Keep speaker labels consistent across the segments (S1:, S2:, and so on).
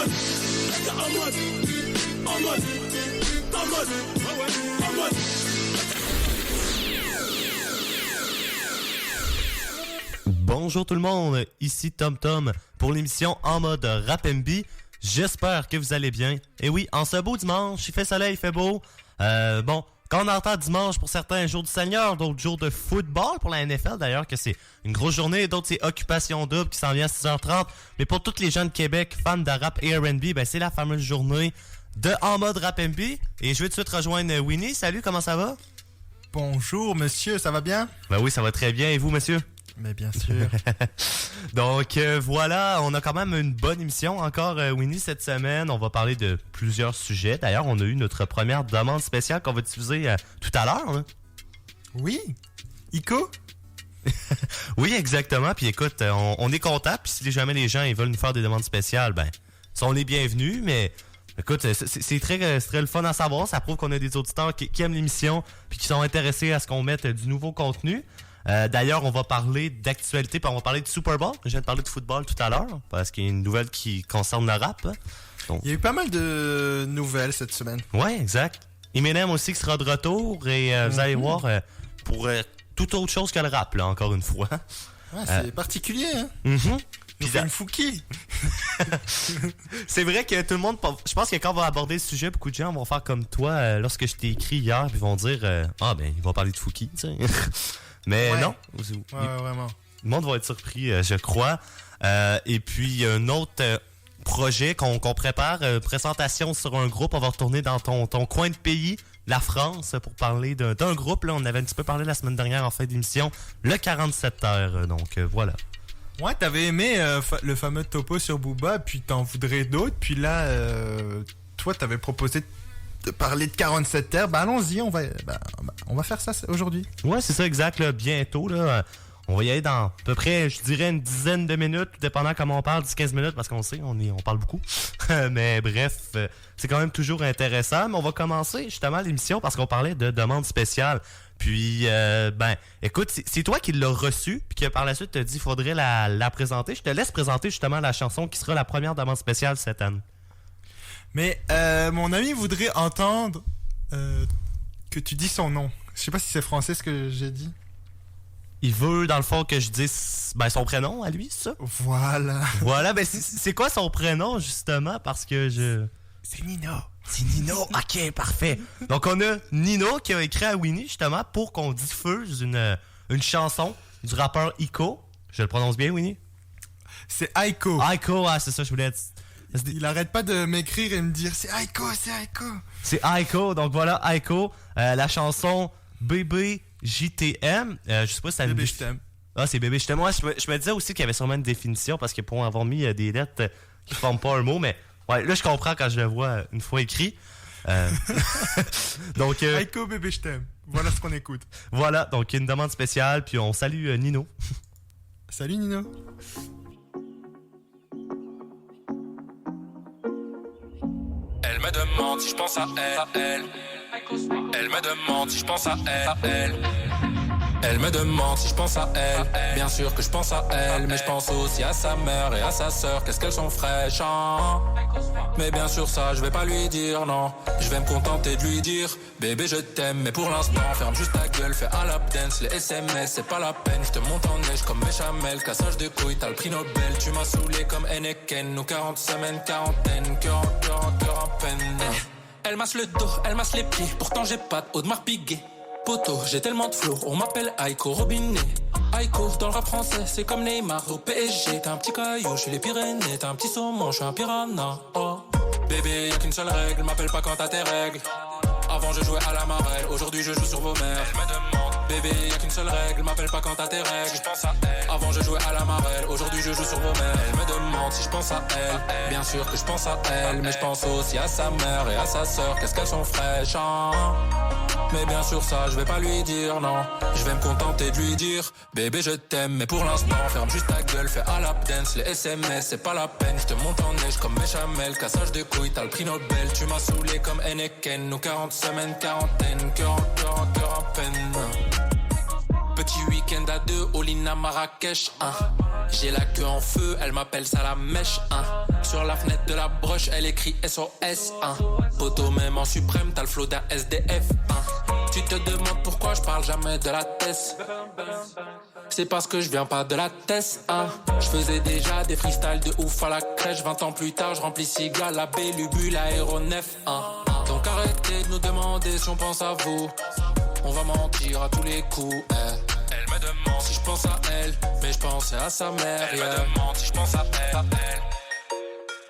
S1: mode, ah ouais, en mode.
S2: Bonjour tout le monde, ici Tom Tom pour l'émission En mode Rap MB. J'espère que vous allez bien. Et oui, en ce beau dimanche, il fait soleil, il fait beau. Bon, quand on entend dimanche pour certains jours du Seigneur, d'autres jours de football pour la NFL d'ailleurs, que c'est une grosse journée, d'autres c'est Occupation Double qui s'en vient à 6h30. Mais pour tous les gens de Québec, fans de rap et R&B, ben c'est la fameuse journée de En mode Rap MB. Et je vais tout de suite rejoindre Winnie. Salut, comment ça va?
S3: Bonjour monsieur, ça va bien?
S2: Ben oui, ça va très bien. Et vous, monsieur?
S3: Mais bien sûr.
S2: Donc voilà, on a quand même une bonne émission encore, Winnie, cette semaine. On va parler de plusieurs sujets. D'ailleurs, on a eu notre première demande spéciale qu'on va diffuser tout à l'heure. Hein?
S3: Oui? Ico?
S2: Oui, exactement. Puis écoute, on est content. Puis si jamais les gens ils veulent nous faire des demandes spéciales, ben, sont les bienvenus. Mais écoute, c'est très le fun à savoir. Ça prouve qu'on a des auditeurs qui aiment l'émission puis qui sont intéressés à ce qu'on mette du nouveau contenu. D'ailleurs, on va parler d'actualité, puis on va parler de Super Bowl. Je viens de parler de football tout à l'heure, parce qu'il y a une nouvelle qui concerne le rap. Hein. Donc...
S3: Il y a eu pas mal de nouvelles cette semaine.
S2: Ouais, exact. Eminem aussi qui sera de retour, et vous allez voir, pour toute autre chose que le rap, là, encore une fois.
S3: Ouais, c'est particulier, hein?
S2: Puis
S3: c'est une fouki.
S2: C'est vrai que tout le monde... Je pense que quand on va aborder ce sujet, beaucoup de gens vont faire comme toi, lorsque je t'ai écrit hier, puis vont dire ah, ben, ils vont parler de Fouki, tu sais. Mais ouais. Non.
S3: Ouais, vraiment.
S2: Le monde va être surpris, je crois. Et puis, un autre projet qu'on prépare, présentation sur un groupe. On va retourner dans ton coin de pays, la France, pour parler d'un groupe. Là, on avait un petit peu parlé la semaine dernière en fin d'émission, le 47 heures. Donc, voilà.
S3: Ouais, t'avais aimé le fameux topo sur Booba, puis t'en voudrais d'autres. Puis là, toi, t'avais proposé de parler de 47 heures. Ben allons-y, on va faire ça aujourd'hui.
S2: Ouais, c'est ça, exact. Là, bientôt, là, on va y aller dans à peu près, je dirais, une dizaine de minutes, dépendant comment on parle, 10-15 minutes, parce qu'on sait, on parle beaucoup. Mais bref, c'est quand même toujours intéressant. Mais on va commencer justement l'émission parce qu'on parlait de demande spéciale. Puis, écoute, c'est toi qui l'as reçu, puis que par la suite te dit qu'il faudrait la présenter. Je te laisse présenter justement la chanson qui sera la première demande spéciale cette année.
S3: Mais mon ami voudrait entendre que tu dis son nom. Je sais pas si c'est français ce que j'ai dit.
S2: Il veut, dans le fond, que je dise son prénom à lui, c'est ça?
S3: Voilà.
S2: Voilà, ben c'est quoi son prénom, justement? Parce que
S3: C'est Nino.
S2: C'est Nino, ok, parfait. Donc on a Nino qui a écrit à Winnie, justement, pour qu'on diffuse une chanson du rappeur Ico. Je le prononce bien, Winnie?
S3: C'est Aiko.
S2: Aiko, ah, c'est ça, je voulais être...
S3: Il arrête pas de m'écrire et me dire c'est Aiko, c'est Aiko.
S2: C'est Aiko, donc voilà, Aiko. La chanson Bébé JTM. Je sais pas si ça
S3: Bébé je t'aime.
S2: Ah, c'est Bébé je t'aime. Moi, je me disais aussi qu'il y avait sûrement une définition parce que pour avoir mis des lettres qui forment pas un mot, mais ouais, là je comprends quand je le vois une fois écrit. Donc
S3: Aiko, Bébé je t'aime. Voilà ce qu'on écoute.
S2: Voilà, donc une demande spéciale, puis on salue Nino.
S3: Salut Nino.
S4: Elle me demande si je pense à elle. Elle me demande si je pense à elle. Elle me demande si je pense à elle. Bien sûr que je pense à elle, mais je pense aussi à sa mère et à sa sœur. Qu'est-ce qu'elles sont fraîches, hein? Mais bien sûr ça, je vais pas lui dire non. Je vais me contenter de lui dire bébé je t'aime, mais pour l'instant ferme juste ta gueule, fais un lap dance. Les SMS c'est pas la peine, je te monte en neige comme Béchamel. Cassage de couilles, t'as le prix Nobel. Tu m'as saoulé comme Henneken. Nous 40 semaines, quarantaine, cœur en peine. Elle masse le dos, elle masse les pieds. Pourtant j'ai pas de Audemars Piguet. Poto, j'ai tellement de flow, on m'appelle Aiko Robinet. Aiko, dans le rap français, c'est comme Neymar au PSG. T'es un petit caillou, je suis les Pyrénées. T'es un petit saumon, je suis un piranha. Oh, bébé, y'a qu'une seule règle, m'appelle pas quand t'as tes règles. Avant je jouais à la marelle, aujourd'hui je joue sur vos mères. Elle me demande, bébé, y'a qu'une seule règle, m'appelle pas quand t'as tes règles. Si je pense à elle, avant je jouais à la marelle, aujourd'hui je joue sur vos mères. Elle me demande si je pense à elle, bien sûr que je pense à elle, mais je pense aussi à sa mère et à sa sœur. Qu'est-ce qu'elles sont fraîches, hein? Mais bien sûr ça, je vais pas lui dire non. Je vais me contenter de lui dire bébé je t'aime, mais pour l'instant ferme juste ta gueule, fais un lap dance. Les SMS c'est pas la peine, je te monte en neige comme Béchamel. Cassage de couilles, t'as le prix Nobel. Tu m'as saoulé comme Henneken. Nous 40 semaines, quarantaine, cœur en peine. Petit week-end à deux, all-in à Marrakech, hein. J'ai la queue en feu, elle m'appelle ça la mèche, hein. Sur la fenêtre de la broche, elle écrit SOS. Poto même en suprême, t'as le flow d'un SDF. Tu te demandes pourquoi je parle jamais de la Tess. C'est parce que je viens pas de la Tess. Je faisais déjà des freestyles de ouf à la crèche. 20 ans plus tard, je remplis Sigla, la Bélubule, aéronef. Donc arrêtez de nous demander si on pense à vous. On va mentir à tous les coups. Elle me demande si je pense à elle, mais je pensais à sa mère. Elle me demande si je pense à elle.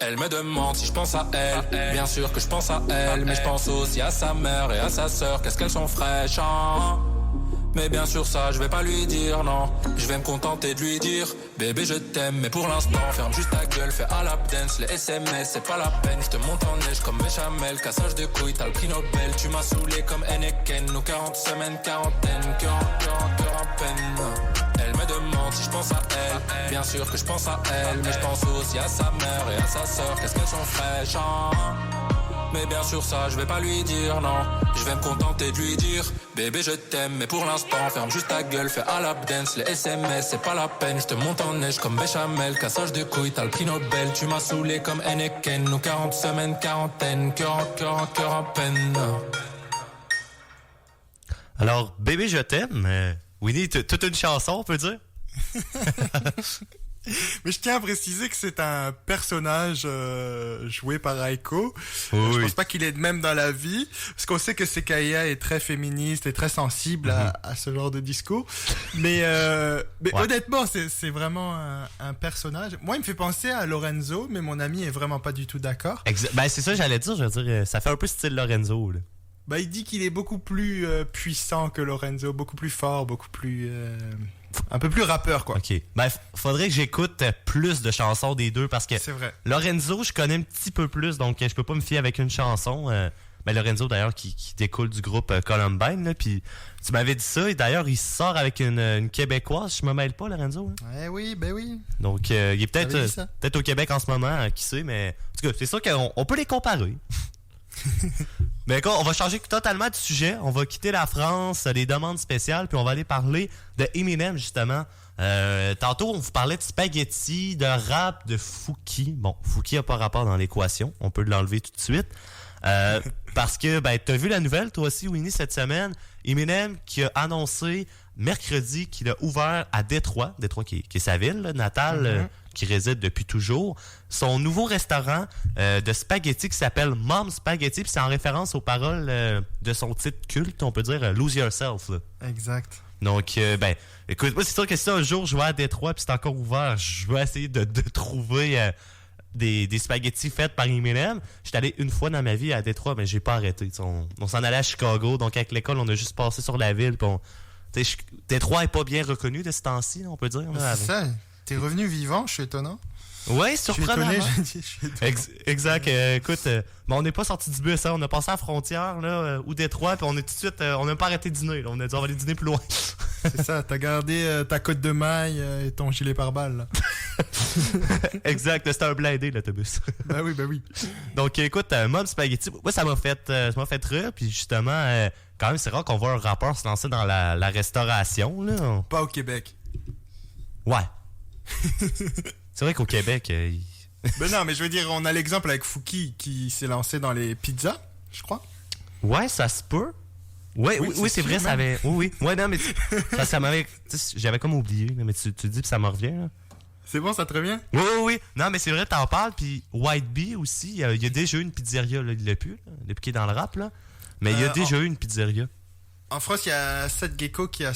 S4: Elle me demande si je pense à elle. Bien sûr que je pense à elle, mais je pense aussi à sa mère et à sa sœur. Qu'est-ce qu'elles sont fraîches, hein? Mais bien sûr ça je vais pas lui dire non. Je vais me contenter de lui dire bébé je t'aime mais pour l'instant ferme juste ta gueule. Fais à la dance, les SMS c'est pas la peine. Je te monte en neige comme béchamel. Cassage de couilles t'as le prix Nobel. Tu m'as saoulé comme Henneken. Nos 40 semaines, quarantaine. Cœur en peine. Elle me demande si je pense à elle. Bien sûr que je pense à elle, mais je pense aussi à sa mère et à sa sœur. Qu'est-ce qu'elles sont fraîches, hein? Mais bien sûr ça je vais pas lui dire non. Je vais me contenter de lui dire bébé je t'aime mais pour l'instant ferme juste ta gueule. Fais à la dance, les SMS c'est pas la peine. Je te monte en neige comme béchamel. Cassage de couilles t'as le prix Nobel. Tu m'as saoulé comme Henneken. Nos 40 semaines, quarantaine. Cœur en peine.
S2: Alors, bébé, je t'aime. Winnie, toute une chanson, on peut dire?
S3: Mais je tiens à préciser que c'est un personnage joué par Aiko.
S2: Oui.
S3: Je pense pas qu'il est de même dans la vie, parce qu'on sait que Sekaya est très féministe et très sensible à ce genre de discours. Mais ouais. Honnêtement, c'est vraiment un personnage. Moi, il me fait penser à Lorenzo, mais mon ami est vraiment pas du tout d'accord.
S2: Ben, c'est ça que j'allais dire. Je veux dire, ça fait un peu style Lorenzo, là.
S3: Bah, il dit qu'il est beaucoup plus puissant que Lorenzo, beaucoup plus fort, beaucoup plus... un peu plus rappeur, quoi.
S2: OK. Ben, faudrait que j'écoute plus de chansons des deux parce que...
S3: C'est vrai.
S2: Lorenzo, je connais un petit peu plus, donc je peux pas me fier avec une chanson. Ben, Lorenzo, d'ailleurs, qui découle du groupe Columbine, là, puis tu m'avais dit ça, et d'ailleurs, il sort avec une Québécoise, je me mêle pas, Lorenzo. Hein?
S3: Eh oui, ben oui.
S2: Donc, il est peut-être au Québec en ce moment, qui sait, mais... En tout cas, c'est sûr qu'on peut les comparer. Mais écoute, on va changer totalement de sujet. On va quitter la France, les demandes spéciales, puis on va aller parler de Eminem, justement. Tantôt, on vous parlait de spaghetti, de rap, de Fouki. Bon, Fouki n'a pas rapport dans l'équation. On peut l'enlever tout de suite. Parce que, ben, t'as vu la nouvelle, toi aussi, Winnie, cette semaine. Eminem qui a annoncé mercredi qu'il a ouvert à Détroit qui est sa ville là, natale, qui réside depuis toujours, son nouveau restaurant de spaghetti qui s'appelle Mom Spaghetti, puis c'est en référence aux paroles de son titre culte, on peut dire Lose Yourself. Là.
S3: Exact.
S2: Donc, ben, écoute, moi, c'est sûr que si un jour je vais à Détroit puis c'est encore ouvert, je vais essayer de trouver des spaghettis faits par Eminem. J'étais allé une fois dans ma vie à Détroit, mais j'ai pas arrêté. On s'en allait à Chicago, donc avec l'école, on a juste passé sur la ville, puis Détroit est pas bien reconnu de ce temps-ci, on peut dire. Là,
S3: c'est ça. T'es revenu vivant, je suis étonnant.
S2: Ouais, surprenant.
S3: Je suis étonné.
S2: Exact. Écoute, on n'est pas sorti du bus, hein, on a passé à la frontière, là, ou Détroit, puis on est tout de suite, on n'a pas arrêté de dîner. Là, on a dit on va aller dîner plus loin.
S3: C'est ça, t'as gardé ta côte de maille et ton gilet pare-balles. Là.
S2: Exact, c'était un blindé l'autobus.
S3: Ben oui.
S2: Donc écoute, Mom Spaghetti, moi ça m'a fait rire, puis justement, quand même c'est rare qu'on voit un rappeur se lancer dans la restauration. Là.
S3: Pas au Québec.
S2: Ouais. C'est vrai qu'au Québec...
S3: Ben non, mais je veux dire, on a l'exemple avec Fouki qui s'est lancé dans les pizzas, je crois.
S2: Ouais, ça se peut. Oui, c'est vrai, ça avait... Oui. Ouais, non, mais ça m'avait... J'avais comme oublié, mais tu dis, puis ça me revient, là.
S3: C'est bon, ça te revient?
S2: Oui. Non, mais c'est vrai, t'en parles, puis White Bee aussi, il y a déjà eu une pizzeria, là, il l'a plus, là, depuis qu'il est dans le rap, là. Mais il y a déjà eu une pizzeria.
S3: En France, il y a Seth Gecko qui a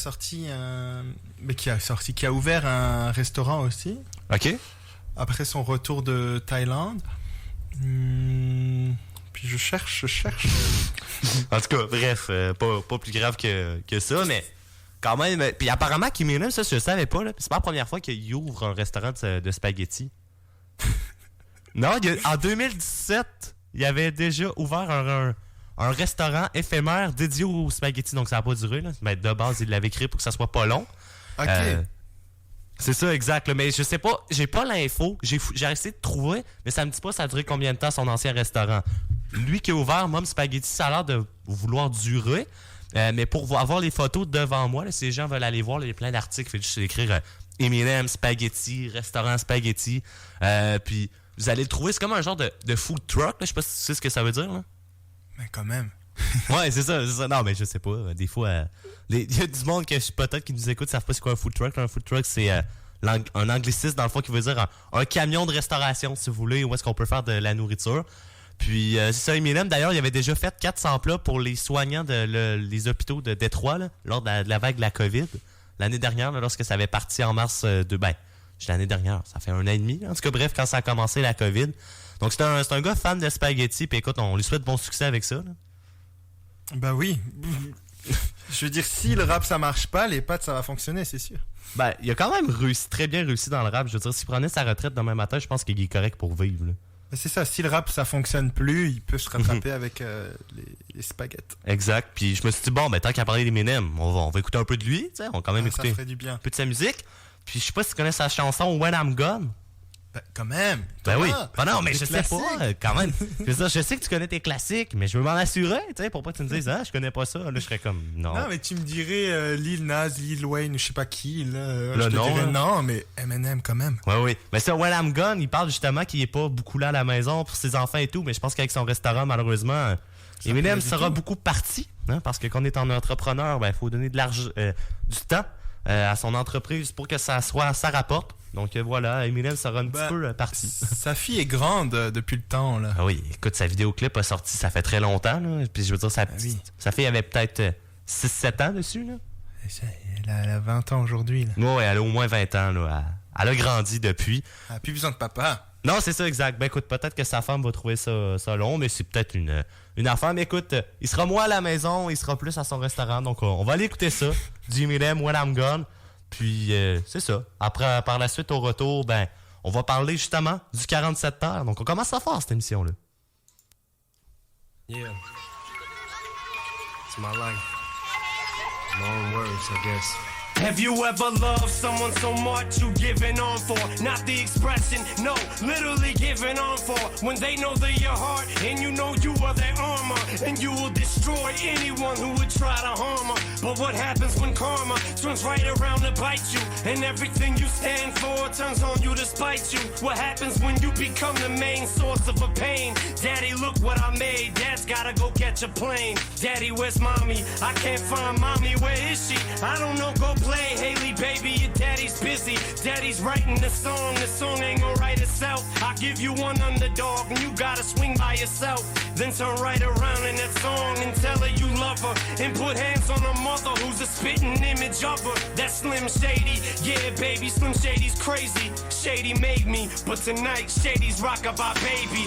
S3: ouvert un restaurant aussi.
S2: OK.
S3: Après son retour de Thaïlande. Puis je cherche.
S2: En tout cas, bref, pas plus grave que ça, mais quand même. Puis apparemment, Eminem, ça, je le savais pas, là. C'est pas la première fois qu'il ouvre un restaurant de spaghettis. Non, en 2017, il avait déjà ouvert un restaurant éphémère dédié aux spaghettis, donc ça n'a pas duré. Là. Ben, de base, il l'avait créé pour que ça soit pas long.
S3: OK.
S2: C'est ça, exact. Là. Mais je sais pas, j'ai pas l'info. J'ai essayé de trouver, mais ça me dit pas ça a duré combien de temps son ancien restaurant. Lui qui a ouvert Mom Spaghetti, ça a l'air de vouloir durer. Mais pour avoir les photos devant moi, là, si les gens veulent aller voir, là, il y a plein d'articles. Il faut juste écrire Eminem Spaghetti, restaurant Spaghetti. Puis vous allez le trouver, c'est comme un genre de food truck, là. Je sais pas si tu sais ce que ça veut dire, là.
S3: Mais quand même.
S2: Ouais, c'est ça. Non, mais je sais pas. Des fois, il y a du monde peut-être qui nous écoute, ne savent pas c'est quoi un food truck. Un food truck, c'est un anglicisme, dans le fond, qui veut dire un camion de restauration, si vous voulez, où est-ce qu'on peut faire de la nourriture. Puis, c'est ça, Eminem, d'ailleurs, il avait déjà fait 400 plats pour les soignants les hôpitaux de Détroit, là, lors de la vague de la COVID, l'année dernière, là, lorsque ça avait parti en mars l'année dernière, ça fait 1 an et demi. En tout cas, bref, quand ça a commencé, la COVID. Donc, c'est un gars fan de spaghetti, puis écoute, on lui souhaite bon succès avec ça, là.
S3: Bah oui. Je veux dire, si le rap ça marche pas, les pâtes ça va fonctionner, c'est sûr.
S2: Ben, il a quand même très bien réussi dans le rap. Je veux dire, s'il prenait sa retraite demain matin, je pense qu'il est correct pour vivre, là.
S3: Mais c'est ça, si le rap ça fonctionne plus, il peut se rattraper avec les spaghettis.
S2: Exact. Puis je me suis dit, bon, ben tant qu'à parler d'Eminem, on va écouter un peu de lui, tu sais, on va quand même écouter
S3: ça ferait du bien.
S2: un peu de sa musique. Puis je sais pas si tu connais sa chanson When I'm Gone.
S3: Ben, quand même.
S2: Ben oui.
S3: Ben
S2: non, mais je sais pas, quand même. Je sais que tu connais tes classiques, mais je veux m'en assurer, tu sais, pour pas que tu me dises, je connais pas ça. Là, je serais comme, non.
S3: Non, mais tu me dirais Lil Nas, Lil Wayne, je sais pas qui, là.
S2: Le
S3: je te
S2: nom,
S3: dirais
S2: là.
S3: non, mais Eminem quand même.
S2: Oui. Mais ça, When I'm Gone, il parle justement qu'il est pas beaucoup là à la maison pour ses enfants et tout, mais je pense qu'avec son restaurant, malheureusement, Eminem sera beaucoup parti, hein, parce que quand on est en entrepreneur, ben, il faut donner de l'argent, du temps à son entreprise pour que ça rapporte. Donc voilà, Eminem sera un petit peu parti.
S3: Sa fille est grande depuis le temps, là.
S2: Ah oui, écoute, sa vidéoclip a sorti, ça fait très longtemps, là. Puis je veux dire, sa fille avait peut-être 6-7 ans dessus, là.
S3: Elle a 20 ans aujourd'hui, là.
S2: Ouais, elle a au moins 20 ans, là. Elle a grandi depuis.
S3: Elle a plus besoin de papa.
S2: Non, c'est ça, exact. Ben écoute, peut-être que sa femme va trouver ça long, mais c'est peut-être une affaire. Mais écoute, il sera moins à la maison, il sera plus à son restaurant. Donc on va aller écouter ça, du Eminem, When I'm Gone. Puis c'est ça. Après, par la suite, au retour, ben, on va parler justement du 47 heures. Donc on commence à faire cette émission-là.
S1: Yeah. It's my life. Long words, I guess.
S5: Have you ever loved someone so much you giving on for? Not the expression, no, literally giving on for. When they know they're your heart and you know you are their armor, and you will destroy anyone who would try to harm her. But what happens when karma turns right around to bite you, and everything you stand for turns on you to spite you? What happens when you become the main source of a pain? Daddy, look what I made. Dad's gotta go catch a plane. Daddy, where's mommy? I can't find mommy. Where is she? I don't know, go play. Haley, baby, your daddy's busy. Daddy's writing the song ain't gonna write itself. I'll give you one underdog and you gotta swing by yourself. Then turn right around in that song and tell her you love her, and put hands on her mother who's a spitting image of her. That's Slim Shady. Yeah, baby, Slim Shady's crazy. Shady made me, but tonight Shady's rockabye baby.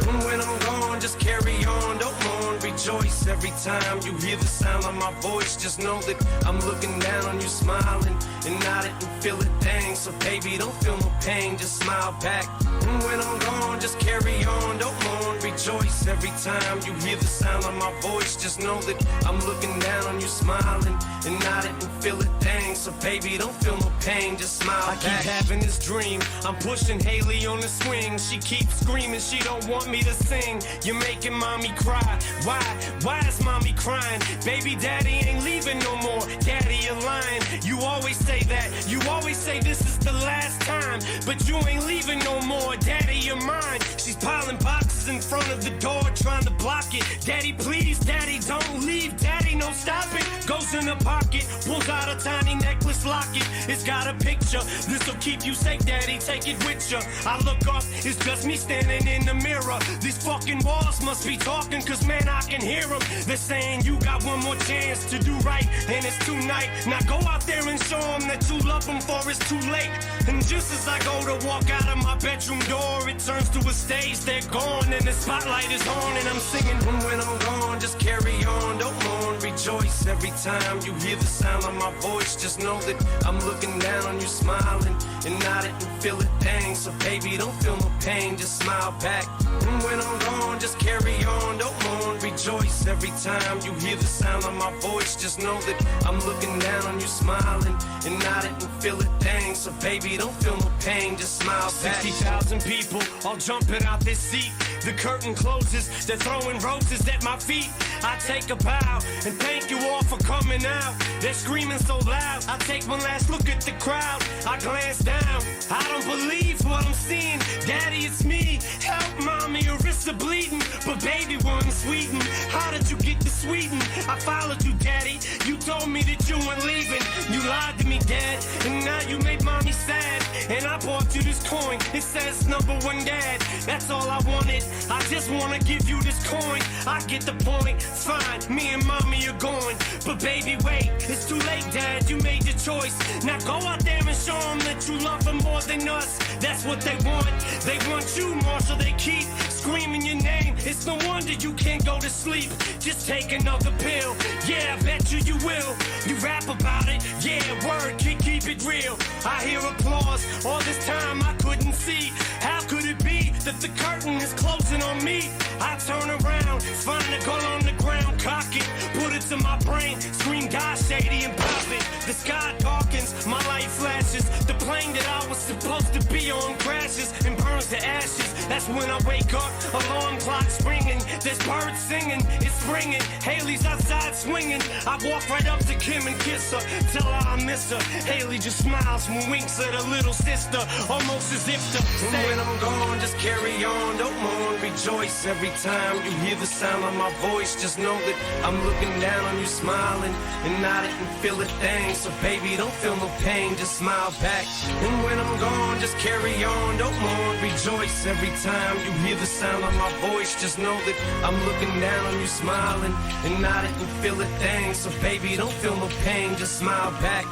S5: And when I'm gone, just carry on, don't mourn, rejoice every time you hear the sound of my voice. Just know that I'm looking down on you, smiling and nodding and feel a thing. So baby, don't feel no pain, just smile back. And when I'm gone, just carry on, don't mourn, rejoice every time you hear the sound of my voice. Just know that I'm looking down on you, smiling and nodding and feel a thing. So baby, don't feel no pain, just smile back. I keep having this dream, I'm pushing Haley on the swing. She keeps screaming, she don't want me to sing. You're making mommy cry. Why is mommy crying? Baby, daddy ain't leaving no more. Daddy, you're lying. You always say that. You always say this is the last time, but you ain't leaving no more. Daddy, you're mine. She's piling boxes in front of the door, trying to block it. Daddy, please, daddy, don't leave. Daddy, no, stop it. Goes in the pocket, pulls out a tiny necklace locket. It's got a picture. This'll keep you safe, daddy. Take it with you. I look up, it's just me standing in the mirror. These fucking walls must be talking, cause man, I can hear them. They're saying you got one more chance to do right, and it's tonight. Now go out there and show them that you love them, for it's too late. And just as I go to walk out of my bedroom door, it turns to a stage, they're gone, and the spotlight is on, and I'm singing. And when I'm gone, just carry on, don't mourn, rejoice every time you hear the sound of my voice. Just know that I'm looking down on you, smiling and nodding and feel a thing. So baby, don't feel no pain, just smile back. And when I'm gone, just carry on, don't mourn, rejoice every time you hear the sound of my voice. Just know that I'm looking down on you, smiling and nodding and feel a thing. So baby, don't feel no pain, just smile back. 60,000 people all jumping out their seat. the curtain closes. They're throwing roses at my feet. I take a bow and thank you all for coming out. They're screaming so loud. I take one last look at the crowd. I glance down. I don't believe what I'm seeing. Daddy, it's me. Help, mommy, your wrists are bleeding. But baby, one sweeten. How did you get to Sweden? I followed you, Daddy. You told me that you weren't leaving. You lied to me, Dad. And now you made mommy sad. And I bought you this coin. It says #1 dad. That's all I wanted. I just wanna give you this coin. I get the point. It's fine. Me and mommy are going. But baby, wait. It's too late, Dad. You made your choice. Now go out there and show them that you love them more than us. That's what they want. They want you more, so they keep screaming your name. It's no wonder you can't go to sleep. Just take another pill. Yeah, I bet you will. You rap about it. Yeah, word, keep it real. I hear applause. All this time I couldn't see. How could it be that the curtain is closing on me? I turn around, find a gun on the ground, cock it, put it to my brain, scream God shady and pop it. The sky darkens, my light flashes. The plane that I was supposed to be on crashes and burns to ashes. That's when I wake up, alarm clock's ringing. There's birds singing, it's springing. Haley's outside swinging. I walk right up to Kim and kiss her, tell her I miss her. Haley just smiles and winks at her little sister, almost as if to say, when I'm gone, just carry on, don't mourn, rejoice. Every time you hear the sound of my voice, just know that I'm looking down on you, smiling, and I didn't feel a thing. So baby, don't feel no pain, just smile back. And when I'm gone, just carry on, don't mourn, rejoice. Every time you hear the sound of my voice, just know that I'm looking down on you, smiling, and I didn't feel a thing. So baby, don't feel no pain, just smile back.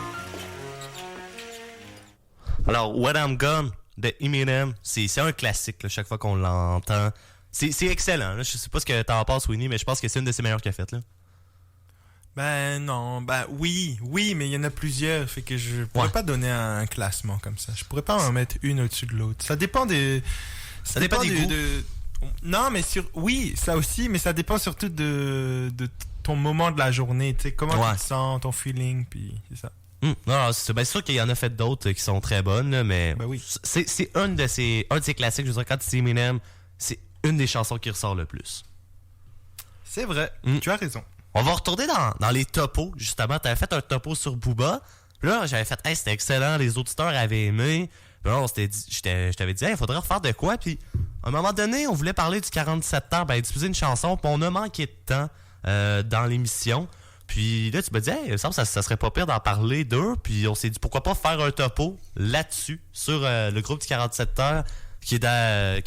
S2: Alors, When I'm Gone de Eminem, c'est un classique là, chaque fois qu'on l'entend. C'est excellent. Là. Je sais pas ce que t'en penses, Winnie, mais je pense que c'est une de ses meilleures qu'elle a faites. Là.
S3: Ben non, ben oui, mais il y en a plusieurs, fait que je pourrais pas donner un classement comme ça. Je pourrais pas en mettre une au-dessus de l'autre. Ça dépend des...
S2: Ça dépend des goûts.
S3: Non, mais oui, ça aussi, mais ça dépend surtout de ton moment de la journée, tu sais, comment tu te sens, ton feeling, puis c'est ça.
S2: Non, c'est sûr qu'il y en a fait d'autres qui sont très bonnes, là, mais
S3: ben oui.
S2: C'est un de ses classiques. Je veux dire, quand c'est Eminem, c'est une des chansons qui ressort le plus.
S3: C'est vrai, tu as raison.
S2: On va retourner dans les topos, justement. T'avais fait un topo sur Booba. Là, j'avais fait, hey, c'était excellent, les auditeurs avaient aimé. Puis là, je t'avais dit, hey, il faudrait refaire de quoi. Puis, à un moment donné, on voulait parler du 47 heures, ben, diffuser une chanson, puis on a manqué de temps dans l'émission. Puis là, tu m'as dit, hey, ça serait pas pire d'en parler d'eux. Puis on s'est dit, pourquoi pas faire un topo là-dessus, sur le groupe du 47 heures, qui est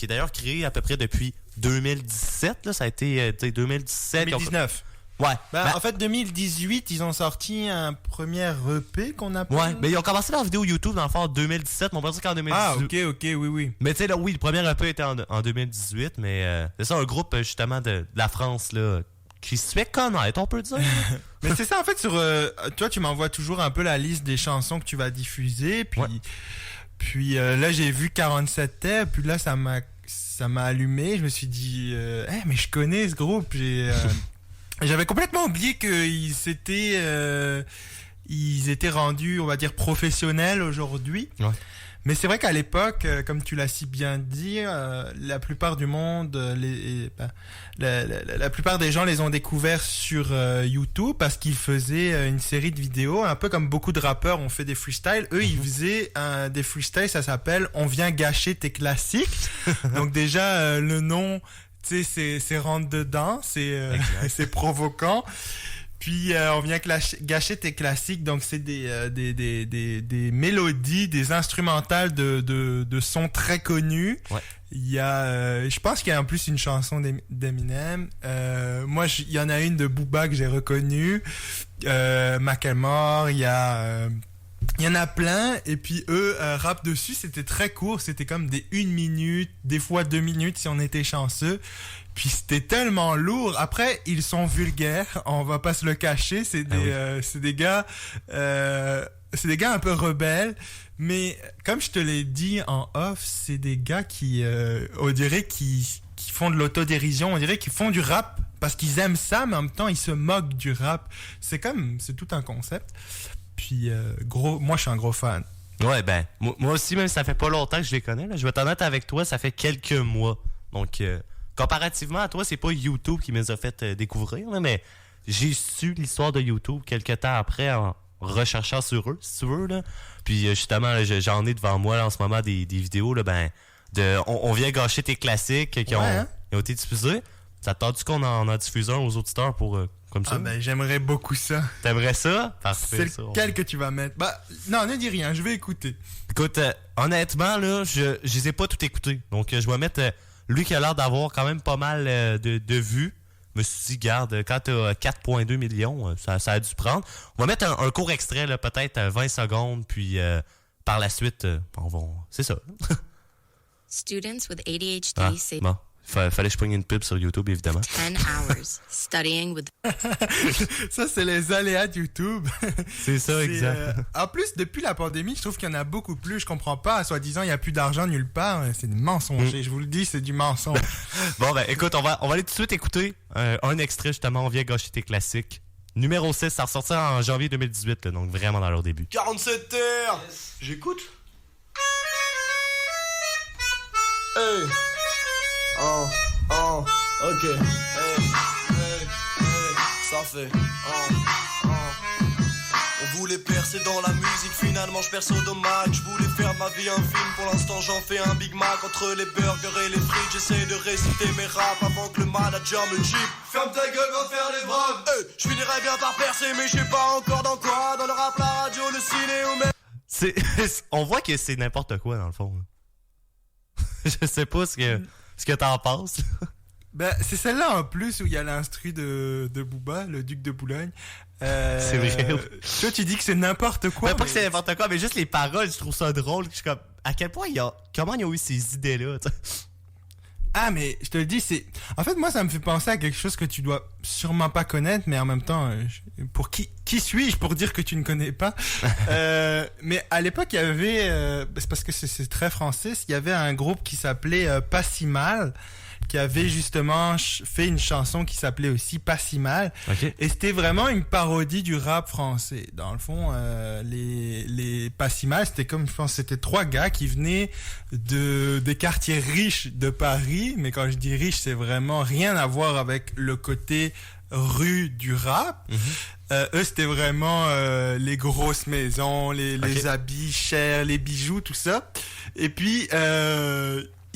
S2: d'ailleurs créé à peu près depuis 2017. Là, ça a été 2017.
S3: 2019.
S2: Ouais.
S3: En fait, 2018, ils ont sorti un premier EP qu'on appelle.
S2: Ouais, mais ils ont commencé leur vidéo YouTube dans le fond en 2017, mais on va dire qu'en 2018.
S3: Ah, ok, oui.
S2: Mais tu sais, là, oui, le premier EP était en 2018, mais c'est ça, un groupe justement de la France, là, qui se fait connaître, on peut dire.
S3: Mais c'est ça, en fait, toi, tu m'envoies toujours un peu la liste des chansons que tu vas diffuser, puis là, j'ai vu 47 terres, puis là, ça m'a allumé, je me suis dit, mais je connais ce groupe, j'avais complètement oublié qu'ils étaient rendus, on va dire, professionnels aujourd'hui. Ouais. Mais c'est vrai qu'à l'époque, comme tu l'as si bien dit, la plupart du monde, la plupart des gens les ont découverts sur YouTube parce qu'ils faisaient une série de vidéos, un peu comme beaucoup de rappeurs ont fait des freestyles. Eux, ils faisaient des freestyles, ça s'appelle « On vient gâcher tes classiques ». Donc déjà, le nom... Tu sais, c'est rentre dedans, c'est provoquant. Puis on vient gâcher tes classiques, donc c'est des mélodies, des instrumentales de sons très connus. Ouais. Il y a, je pense qu'il y a en plus une chanson d'Eminem. Moi, il y en a une de Booba que j'ai reconnue. Macklemore, il y en a plein, et puis eux rap dessus, c'était très court, c'était comme des 1 minute, des fois 2 minutes si on était chanceux. Puis c'était tellement lourd. Après, ils sont vulgaires, on va pas se le cacher, c'est des gars un peu rebelles, mais comme je te l'ai dit en off, c'est des gars qui on dirait qui font de l'autodérision, on dirait qu'ils font du rap parce qu'ils aiment ça, mais en même temps ils se moquent du rap. C'est tout un concept. Puis, moi, je suis un gros fan.
S2: Ouais, ben, moi aussi, même si ça fait pas longtemps que je les connais, là, je vais être honnête avec toi, ça fait quelques mois. Donc, comparativement à toi, c'est pas YouTube qui me les a fait découvrir, là, mais j'ai su l'histoire de YouTube quelques temps après en recherchant sur eux, si tu veux. Là. Puis justement, là, j'en ai devant moi là, en ce moment des vidéos. Là, on vient gâcher tes classiques qui ont été diffusés. Ça te tente qu'on en diffuse un aux auditeurs pour comme ça?
S3: Ah ben j'aimerais beaucoup ça.
S2: T'aimerais ça? Parfait.
S3: C'est lequel que tu vas mettre? Bah non, ne dis rien, je vais écouter.
S2: Écoute, honnêtement, là, je les ai pas tout écoutés. Donc je vais mettre lui qui a l'air d'avoir quand même pas mal de vues. Je me suis dit, garde, quand t'as 4,2 millions, ça a dû prendre. On va mettre un court extrait, là, peut-être 20 secondes, puis par la suite, c'est ça.
S6: Students with ADHD say
S2: Bon. Fallait que je prenne une pub sur YouTube, évidemment.
S6: 10 hours studying with...
S3: Ça, c'est les aléas de YouTube.
S2: C'est ça, exact.
S3: En plus, depuis la pandémie, je trouve qu'il y en a beaucoup plus. Je comprends pas. Soi-disant, il n'y a plus d'argent nulle part. C'est du mensonge. Je vous le dis, c'est du mensonge.
S2: Bon, ben, écoute, on va aller tout de suite écouter un extrait, justement. On vient gâcher tes classiques. Numéro 6, ça ressortira en janvier 2018, là, donc vraiment dans leur début.
S1: 47 terres. J'écoute. Hey. Oh, ok. Hey, ça fait. On voulait percer dans la musique, finalement je perce au dommage. Je voulais faire de ma vie un film, pour l'instant j'en fais un Big Mac. Entre les burgers et les frites, j'essaie de réciter mes raps avant que le manager me chip. Ferme ta gueule, va faire les braves. Hey, je finirais bien par percer, mais je sais pas encore dans quoi. Dans le rap, la radio, le ciné ou même.
S2: On voit que c'est n'importe quoi, dans le fond. Je sais pas ce que t'en penses.
S3: Ben, c'est celle-là en plus où il y a l'instru de Booba, le duc de Boulogne.
S2: C'est vrai.
S3: Toi, tu dis que c'est n'importe quoi.
S2: Pas que c'est n'importe quoi, mais juste les paroles, je trouve ça drôle. Je suis comme, à quel point comment ils ont eu ces idées-là, t'sais?
S3: Ah, mais je te le dis, c'est... En fait, moi, ça me fait penser à quelque chose que tu dois sûrement pas connaître, mais en même temps, pour qui suis-je pour dire que tu ne connais pas? Mais à l'époque, il y avait... c'est parce que c'est très français, il y avait un groupe qui s'appelait Pas si mal, qui avait justement fait une chanson qui s'appelait aussi Pas si mal.
S2: Okay.
S3: Et c'était vraiment une parodie du rap français. Dans le fond, les Pas si mal, c'était comme, je pense, c'était 3 gars qui venaient des quartiers riches de Paris. Mais quand je dis riche, c'est vraiment rien à voir avec le côté rue du rap. Eux, c'était vraiment les grosses maisons, les habits chers, les bijoux, tout ça. Et puis...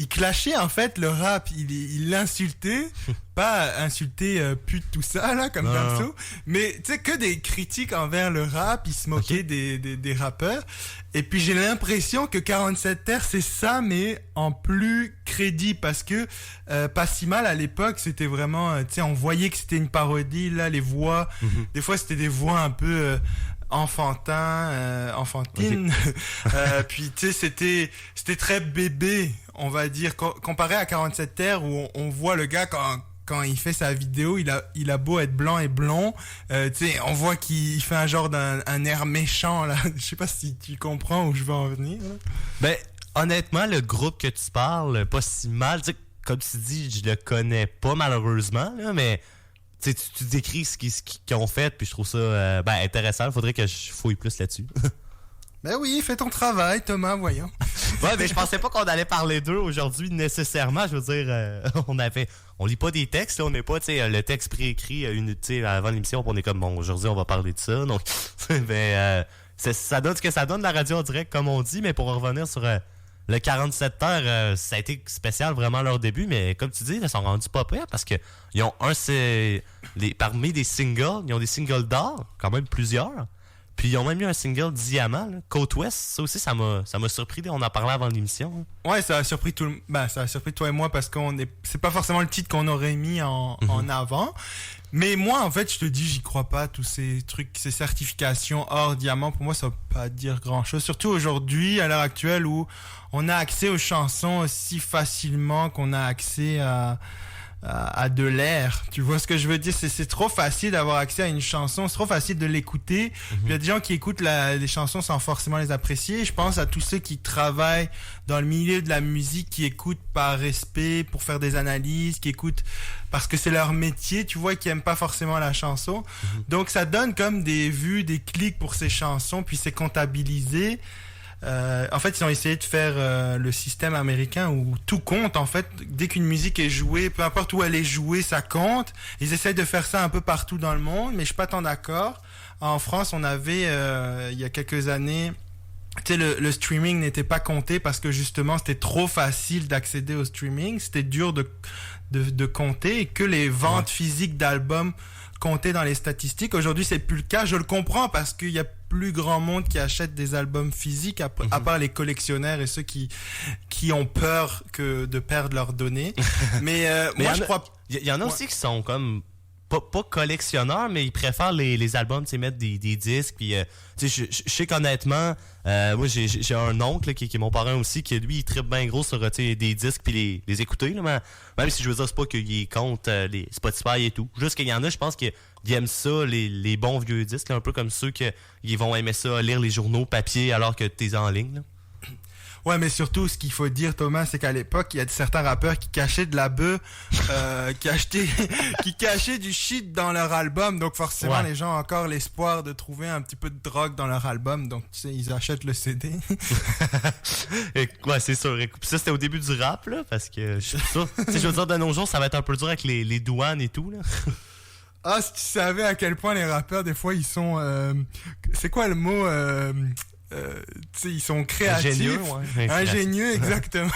S3: il clashait en fait le rap, il l'insultait, pas insulter pute tout ça là comme Damso, mais tu sais que des critiques envers le rap, il se moquait des rappeurs. Et puis j'ai l'impression que 47 Terres c'est ça, mais en plus crédible, parce que Pas si mal à l'époque c'était vraiment, tu sais, on voyait que c'était une parodie là, les voix, des fois c'était des voix un peu enfantine. Puis tu sais, c'était très bébé, on va dire, comparé à 47 Terres où on voit le gars quand il fait sa vidéo, il a beau être blanc et blond, tu sais, on voit qu'il fait un genre d'un air méchant là. Je sais pas si tu comprends où je veux en venir. Là.
S2: Ben, honnêtement, le groupe que tu parles, Pas si mal, tu sais, comme tu dis, je le connais pas malheureusement, là, mais tu décris ce qu'ils ont fait, puis je trouve ça intéressant. Il faudrait que je fouille plus là-dessus.
S3: Ben oui, fais ton travail, Thomas, voyons.
S2: Ouais, mais je pensais pas qu'on allait parler d'eux aujourd'hui nécessairement. Je veux dire, on lit pas des textes, là, on n'est pas, tu sais, le texte préécrit avant l'émission, on est comme, bon, aujourd'hui, on va parler de ça. Donc, ça donne ce que ça donne, la radio en direct, comme on dit, mais pour revenir sur le 47 heures, ça a été spécial vraiment à leur début, mais comme tu dis, ils sont rendus pas pires parce que ils ont parmi des singles, ils ont des singles d'or, quand même plusieurs. Puis ils ont même eu un single diamant, là, Côte Ouest. Ça aussi, ça m'a surpris. On en parlait avant l'émission.
S3: Ouais, ça a surpris ça a surpris toi et moi parce c'est pas forcément le titre qu'on aurait mis en avant. Mais moi, en fait, je te dis, j'y crois pas. Tous ces trucs, ces certifications or diamant, pour moi, ça veut pas dire grand chose. Surtout aujourd'hui, à l'heure actuelle, où on a accès aux chansons aussi facilement qu'on a accès à de l'air. Tu vois ce que je veux dire? C'est trop facile d'avoir accès à une chanson, c'est trop facile de l'écouter. Puis il y a des gens qui écoutent les chansons sans forcément les apprécier. Je pense à tous ceux qui travaillent dans le milieu de la musique, qui écoutent par respect, pour faire des analyses, qui écoutent parce que c'est leur métier, tu vois, qui aiment pas forcément la chanson. Donc ça donne comme des vues, des clics pour ces chansons, puis c'est comptabilisé. En fait, ils ont essayé de faire le système américain où tout compte. En fait, dès qu'une musique est jouée, peu importe où elle est jouée, ça compte. Ils essayent de faire ça un peu partout dans le monde, mais je suis pas tant d'accord. En France, on avait, il y a quelques années, tu sais, le streaming n'était pas compté parce que justement, c'était trop facile d'accéder au streaming. C'était dur de compter et que les ventes physiques d'albums comptaient dans les statistiques. Aujourd'hui, c'est plus le cas. Je le comprends parce qu'il y a plus grand monde qui achète des albums physiques, à part les collectionneurs et ceux qui ont peur de perdre leurs données. Mais moi, je crois...
S2: Il y en a aussi qui sont comme... Pas collectionneurs, mais ils préfèrent les albums, tu sais, mettre des disques. Puis, tu sais, je sais qu'honnêtement, moi, j'ai un oncle qui est mon parrain aussi, qui lui, il trippe bien gros sur des disques puis les écouter. Là, mais, même si je veux dire, c'est pas qu'il compte les Spotify et tout. Juste qu'il y en a, je pense qu'ils aiment ça, les bons vieux disques, là, un peu comme ceux qui vont aimer ça, lire les journaux papier alors que t'es en ligne. Là.
S3: Ouais, mais surtout, ce qu'il faut dire, Thomas, c'est qu'à l'époque, il y a certains rappeurs qui cachaient de la bœuf, qui cachaient du shit dans leur album. Donc, forcément, les gens ont encore l'espoir de trouver un petit peu de drogue dans leur album. Donc, tu sais, ils achètent le CD.
S2: Ouais, c'est sûr. Et ça, c'était au début du rap, là, parce que je suis sûr. Tu sais, je veux dire, de nos jours, ça va être un peu dur avec les douanes et tout, là.
S3: Ah, si tu savais à quel point les rappeurs, des fois, ils sont... c'est quoi le mot ils sont créatifs.
S2: Ingénieux, ouais.
S3: Ingénieux, exactement.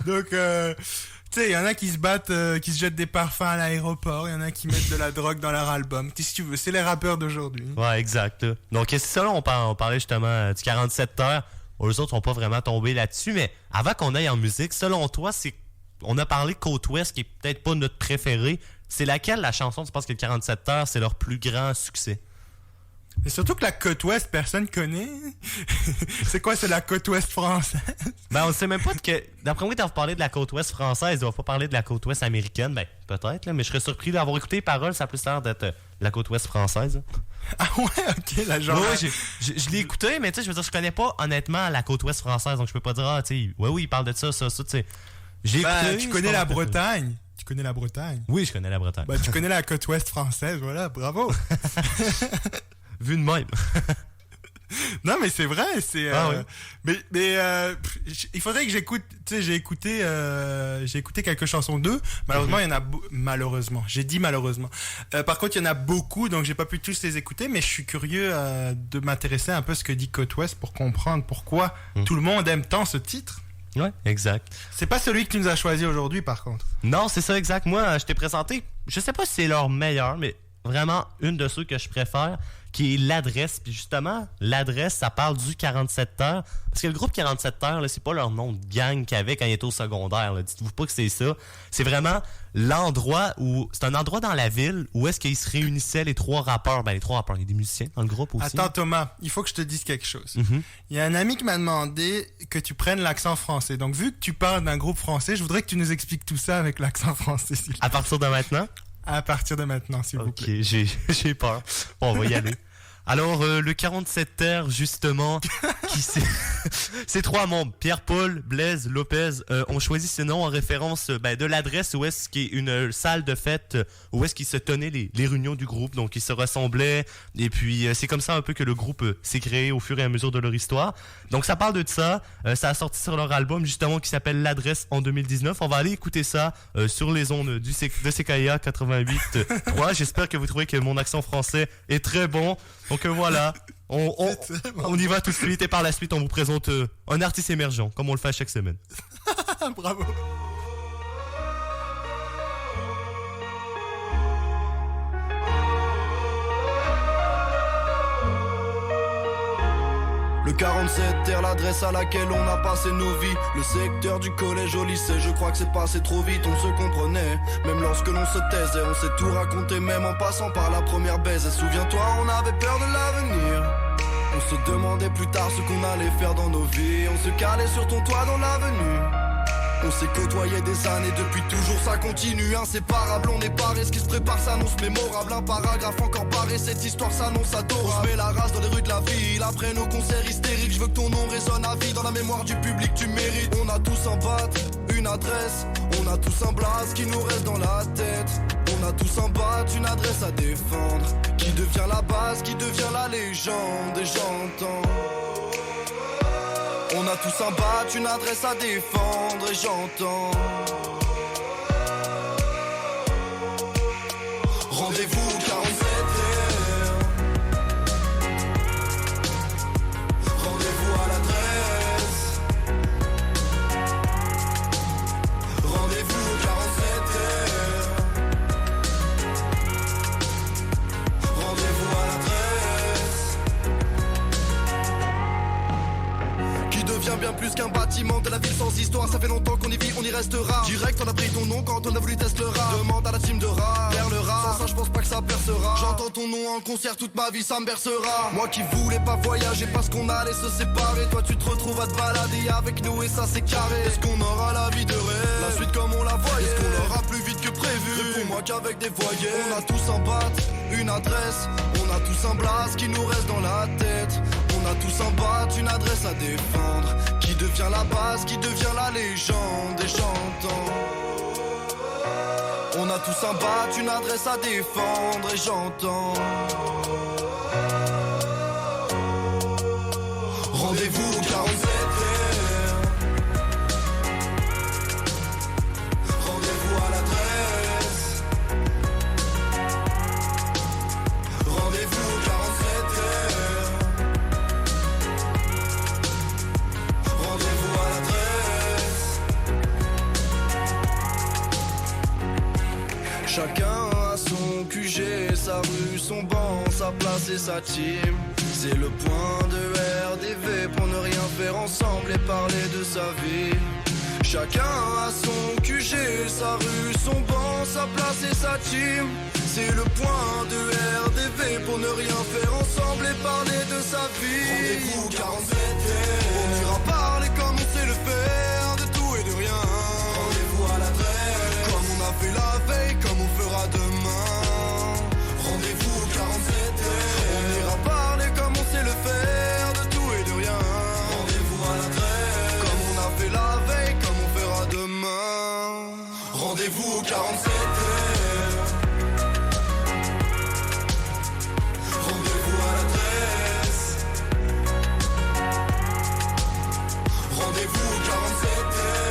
S3: Donc, tu sais, il y en a qui se battent, qui se jettent des parfums à l'aéroport, il y en a qui mettent de la drogue dans leur album. Qu'est-ce que tu veux? C'est les rappeurs d'aujourd'hui.
S2: Ouais, exact. Là. Donc, c'est ça, là, on parlait justement du 47 heures. Eux autres sont pas vraiment tombés là-dessus, mais avant qu'on aille en musique, selon toi, on a parlé Côte Ouest, qui est peut-être pas notre préféré. C'est laquelle, la chanson, tu penses que le 47 heures, c'est leur plus grand succès?
S3: Mais surtout que la côte ouest, personne connaît. C'est quoi, c'est la côte ouest française?
S2: Ben, on ne sait même pas que... D'après moi, t'as parlé de la côte ouest française, ils doivent pas parler de la côte ouest américaine. Ben, peut-être, là, mais je serais surpris d'avoir écouté les paroles, ça a plus l'air d'être la côte ouest française.
S3: Ah ouais, ok, la genre...
S2: Ouais, je l'ai écouté, mais tu sais, je veux dire, je connais pas honnêtement la côte ouest française, donc je peux pas dire, tu sais, oui, il parle de ça, tu sais. J'ai écouté...
S3: Tu connais la Bretagne? Tu connais la Bretagne?
S2: Oui, je connais la Bretagne.
S3: Ben, tu connais la côte ouest française, voilà, bravo!
S2: Vu de même.
S3: Non, mais c'est vrai, c'est...
S2: oui.
S3: Mais il faudrait que j'écoute... Tu sais, j'ai écouté quelques chansons d'eux. Malheureusement, il y en a... Malheureusement. J'ai dit malheureusement. Par contre, il y en a beaucoup, donc j'ai pas pu tous les écouter, mais je suis curieux de m'intéresser un peu à ce que dit Côte Ouest pour comprendre pourquoi tout le monde aime tant ce titre.
S2: Ouais, exact.
S3: C'est pas celui que tu nous as choisi aujourd'hui, par contre.
S2: Non, c'est ça, exact. Moi, je t'ai présenté, je sais pas si c'est leur meilleur, mais vraiment une de ceux que je préfère, qui est L'Adresse. Puis justement, L'Adresse, ça parle du 47 heures. Parce que le groupe 47 heures, là, c'est pas leur nom de gang qu'il y avait quand ils étaient au secondaire. Là. Dites-vous pas que c'est ça. C'est vraiment l'endroit où... C'est un endroit dans la ville où est-ce qu'ils se réunissaient, les trois rappeurs. Ben, les trois rappeurs, il y a des musiciens dans le groupe aussi.
S3: Attends, Thomas, il faut que je te dise quelque chose. Il y a un ami qui m'a demandé que tu prennes l'accent français. Donc, vu que tu parles d'un groupe français, je voudrais que tu nous expliques tout ça avec l'accent français.
S2: À partir de maintenant?
S3: À partir de maintenant, s'il vous plaît.
S2: Ok, j'ai peur. Bon, on va y aller. Alors, le 47 terre, justement, ces trois membres, Pierre-Paul, Blaise, Lopez, ont choisi ce nom en référence de l'adresse où est-ce qu'il y a une salle de fête, où est-ce qu'ils se tenaient les réunions du groupe. Donc, ils se ressemblaient. Et puis, c'est comme ça un peu que le groupe s'est créé au fur et à mesure de leur histoire. Donc, ça parle de ça. Ça a sorti sur leur album, justement, qui s'appelle L'Adresse en 2019. On va aller écouter ça sur les ondes de CKIA 88.3. J'espère que vous trouvez que mon accent français est très bon. Donc voilà, on y va tout de suite et par la suite on vous présente un artiste émergent, comme on le fait chaque semaine.
S3: Bravo.
S1: Le 47 terre, l'adresse à laquelle on a passé nos vies. Le secteur du collège au lycée, je crois que c'est passé trop vite. On se comprenait, même lorsque l'on se taisait. On s'est tout raconté, même en passant par la première baise. Et souviens-toi, on avait peur de l'avenir. On se demandait plus tard ce qu'on allait faire dans nos vies. On se calait sur ton toit dans l'avenue. On s'est côtoyé des années, depuis toujours ça continue. Inséparable, on est barré, ce qui se prépare s'annonce mémorable. Un paragraphe encore barré, cette histoire s'annonce adorable. On se met la race dans les rues de la ville, après nos concerts hystériques. Je veux que ton nom résonne à vie dans la mémoire du public, tu mérites. On a tous un bat, une adresse, on a tous un blaze qui nous reste dans la tête. On a tous un bat, une adresse à défendre, qui devient la base, qui devient la légende. Et j'entends a tous un bat, une adresse à défendre et j'entends. Rendez-vous 47 heures. Rendez-vous à l'adresse. Rendez-vous 47 heures. Rendez-vous à l'adresse. Qui devient bien plus qu'un bâtiment de la ville sans histoire. Ça fait longtemps qu'on y vit, on y restera. Direct on a pris ton nom quand on a voulu tester le rat. Demande à la team de rat, vers le rat. Sans ça je pense pas que ça percera. J'entends ton nom en concert toute ma vie, ça me bercera. Moi qui voulais pas voyager parce qu'on allait se séparer. Toi tu te retrouves à te balader avec nous et ça c'est carré. Est-ce qu'on aura la vie de rêve, la suite comme on la voyait? Est-ce qu'on l'aura plus vite que prévu? Réponds-moi qu'avec des voyelles. On a tous un bat, une adresse. On a tous un blast qui nous reste dans la tête. On a tous un bat, une adresse à défendre. Qui devient la base, qui devient la légende. Et j'entends. On a tous un bat, une adresse à défendre. Et j'entends. Rendez-vous 47 heures. Rendez-vous à l'adresse. Rendez-vous 47 heures. Rendez-vous à l'adresse. Chacun a son QG, sa rue, son banc, sa place et sa team. C'est le point de RDV pour ne rien faire ensemble et parler de sa vie. Chacun a son QG, sa rue, son banc, sa place et sa team. C'est le point de RDV pour ne rien faire ensemble et parler de sa vie. Rendez-vous 47 heures. On ira parler comme on sait le faire, de tout et de rien. Rendez-vous à l'adresse, comme on a fait la veille, comme on fera demain. Rendez-vous 47 heures. On ira parler comme on sait le faire, de tout et de rien. Rendez-vous à l'adresse, comme on a fait la veille, comme on fera demain. Rendez-vous 47 heures. Rendez-vous à l'adresse. Rendez-vous 47 heures.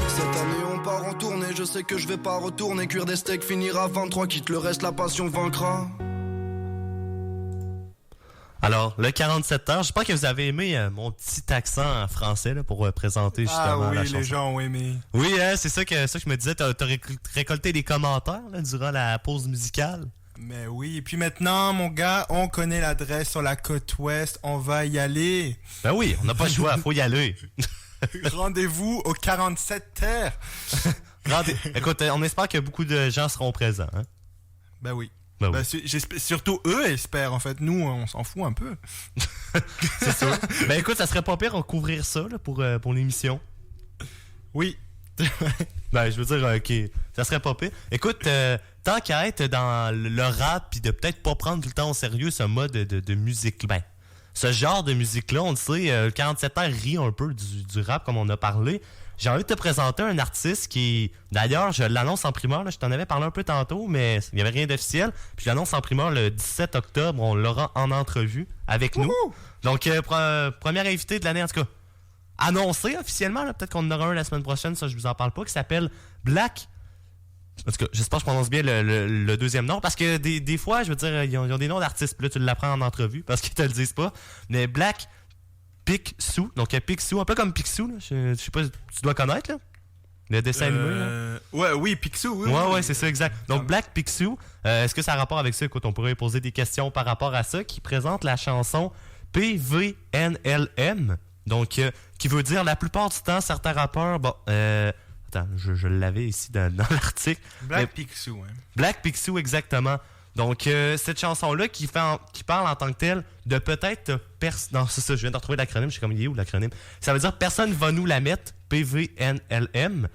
S1: Cette année on part en tournée, je sais que je vais pas retourner. Cuire des steaks finira 23, quitte le reste, la passion vaincra.
S2: Alors, le 47 heures, j'espère que vous avez aimé mon petit accent français là, pour présenter justement la chanson.
S3: Les gens ont aimé.
S2: Oui, hein, c'est ça que je me disais, t'as récolté des commentaires là, durant la pause musicale.
S3: Mais oui, et puis maintenant, mon gars, on connaît l'adresse sur la côte ouest, on va y aller.
S2: Ben oui, on n'a pas le choix, faut y aller.
S3: Rendez-vous au 47 terre.
S2: Écoute, on espère que beaucoup de gens seront présents. Hein?
S3: Ben oui.
S2: Ben oui.
S3: Surtout eux espèrent, en fait. Nous, on s'en fout un peu.
S2: C'est ça. Ben écoute, ça serait pas pire de couvrir ça là, pour l'émission.
S3: Oui.
S2: Ben, je veux dire, ok, ça serait pas pire. Écoute, tant qu'à être dans le rap puis de peut-être pas prendre tout le temps au sérieux ce mode de musique, ben, ce genre de musique-là, on le sait, 47 heures rit un peu du rap comme on a parlé. J'ai envie de te présenter un artiste qui, d'ailleurs, je l'annonce en primeur, là, je t'en avais parlé un peu tantôt, mais il n'y avait rien d'officiel. Puis je l'annonce en primeur le 17 octobre, on l'aura en entrevue avec nous. Donc, premier invité de l'année, en tout cas, annoncé officiellement, là, peut-être qu'on en aura un la semaine prochaine, ça je vous en parle pas, qui s'appelle Black. En tout cas, j'espère que je prononce bien le deuxième nom, parce que des fois, je veux dire, ils ont des noms d'artistes, puis là tu l'apprends en entrevue, parce qu'ils te le disent pas. Mais Black Picsou, donc Picsou, un peu comme Picsou, là, je sais pas, tu dois connaître, là, le dessin animé, là.
S3: Oui, Picsou, oui.
S2: Ouais, c'est ça, exact. Donc Black Picsou, est-ce que ça a rapport avec ça? Écoute, on pourrait poser des questions par rapport à ça, qui présente la chanson PVNLM, donc qui veut dire la plupart du temps, certains rappeurs, bon, attends, je l'avais ici dans l'article.
S3: Picsou, hein.
S2: Black Picsou, exactement. Donc, cette chanson-là qui parle en tant que telle de peut-être... Non, c'est ça, je viens de retrouver l'acronyme. Je sais comme, il est où l'acronyme? Ça veut dire « Personne va nous la mettre », PVNLM.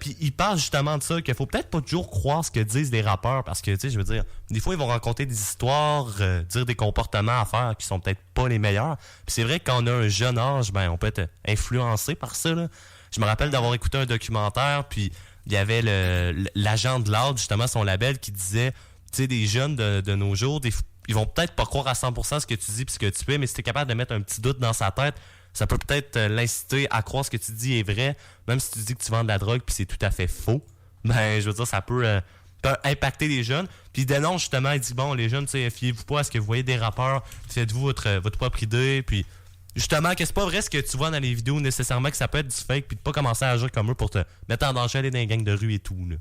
S2: Puis, il parle justement de ça, qu'il faut peut-être pas toujours croire ce que disent les rappeurs, parce que, tu sais, je veux dire, des fois, ils vont raconter des histoires, dire des comportements à faire qui sont peut-être pas les meilleurs. Puis c'est vrai que quand on a un jeune âge, ben, on peut être influencé par ça, là. Je me rappelle d'avoir écouté un documentaire, puis il y avait l'agent de l'art, justement, son label, qui disait... Tu sais, des jeunes de nos jours, ils vont peut-être pas croire à 100% ce que tu dis puis ce que tu fais, mais si t'es capable de mettre un petit doute dans sa tête, ça peut peut-être l'inciter à croire ce que tu dis est vrai, même si tu dis que tu vends de la drogue puis c'est tout à fait faux. Ben, je veux dire, ça peut impacter les jeunes. Puis il dénonce justement, il dit bon, les jeunes, fiez-vous pas à ce que vous voyez des rappeurs, faites-vous votre propre idée, puis justement que c'est pas vrai ce que tu vois dans les vidéos nécessairement, que ça peut être du fake, puis de pas commencer à agir comme eux pour te mettre en danger, aller dans les gangs de rue et tout. Là.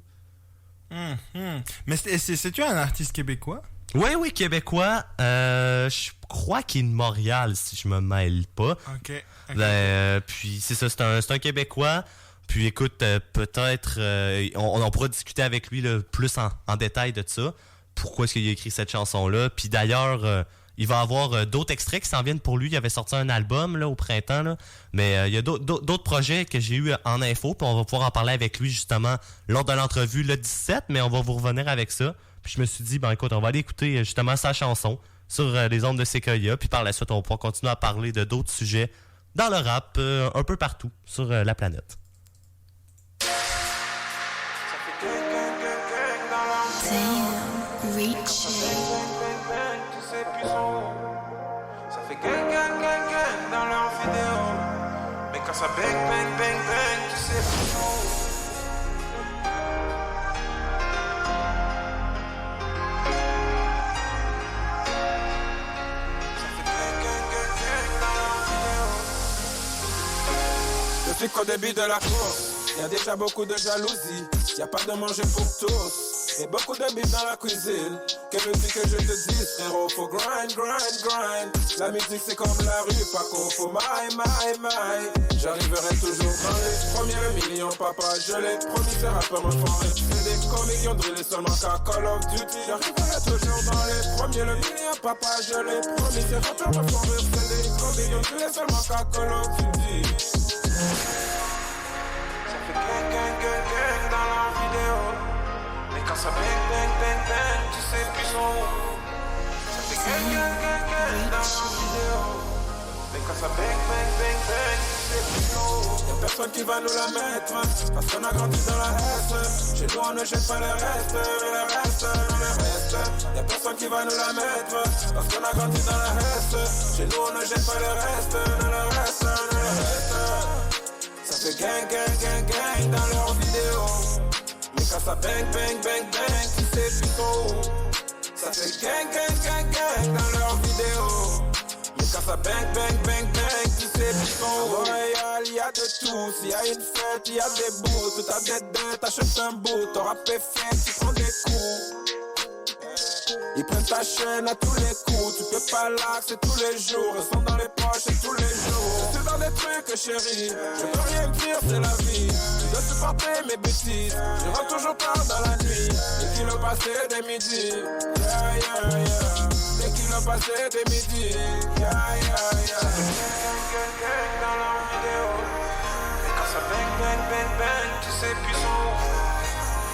S3: Mais c'est-tu un artiste québécois?
S2: Oui, québécois. Je crois qu'il est de Montréal, si je me mêle pas.
S3: OK.
S2: Puis c'est ça, c'est un Québécois. Puis écoute, peut-être on pourra discuter avec lui là, plus en détail de ça. Pourquoi est-ce qu'il a écrit cette chanson-là. Puis d'ailleurs, il va avoir d'autres extraits qui s'en viennent pour lui. Il avait sorti un album là, au printemps. Là. Mais il y a d'autres projets que j'ai eu en info. Puis on va pouvoir en parler avec lui justement lors de l'entrevue le 17. Mais on va vous revenir avec ça. Puis je me suis dit, ben écoute, on va aller écouter justement sa chanson sur les ondes de Sequoia. Puis par la suite, on va pouvoir continuer à parler de d'autres sujets dans le rap un peu partout sur la planète.
S7: Damn, Richie.
S8: Ça fait gang gang gang gang dans leur vidéo. Mais quand ça bang bang bang bang, tu sais plus où. Ça fait gang gang gang gang dans leur vidéo. Depuis qu'au début de la course, y a déjà beaucoup de jalousie. Y a pas de manger pour tous. Et beaucoup de bif dans la cuisine. Que je dis que je te dis, frérot, faut grind, grind, grind. La musique c'est comme la rue, pas qu'on faut my, my, my. J'arriverai toujours dans les premiers, le million, papa, je l'ai promis. Ces rappeurs me font rire, c'est des comiques, ils ont drillé seulement qu'à Call of Duty. J'arriverai toujours dans les premiers, le million, papa, je l'ai promis. Ces rappeurs me font rire, c'est des comiques, ils ont drillé seulement qu'à Call of Duty. Ça fait gang, gang, gang, gang dans la vidéo. Mais quand ça bang, bang, bang, bang, tu sais plus où. Ça fait gang, gang, gang, gang dans la vidéo. Mais quand ça bang, bang, bang, bang, tu sais plus où. Y'a personne qui va nous la mettre, parce qu'on a grandi dans la reste. Chez nous on ne jette pas le reste, le reste, le reste. Y'a personne qui va nous la mettre, parce qu'on a grandi dans la reste. Chez nous on ne jette pas le reste, le reste, le reste. Ça fait gang, gang, gang, gang dans leurs vidéos. Mais quand ça bang, bang, bang, bang, tu sais plus trop. Ça fait gang, gang, gang, gang dans leurs vidéos. Mais quand ça bang, bang, bang, bang, tu sais plus trop. Royal, y'a de tout. S'il y a une fête, y'a des bouts. Tout à des deux, t'achètes un bout. Ton rap est fait, tu prends des coups. Ils prennent ta chaîne à tous les coups. Tu peux pas l'axer tous les jours. Ils sont dans les poches et tous les jours. Je suis dans des trucs chérie. Je peux rien dire, c'est la vie. Tu dois supporter mes bêtises. Je rentre toujours tard dans la nuit. Des kilos passés dès midi. Yeah, yeah, yeah. Des kilos passés dès midi. Yeah, yeah, yeah. Gang, gang, gang dans leur vidéo. Et quand ça bang, bang, bang, bang, tu sais plus où.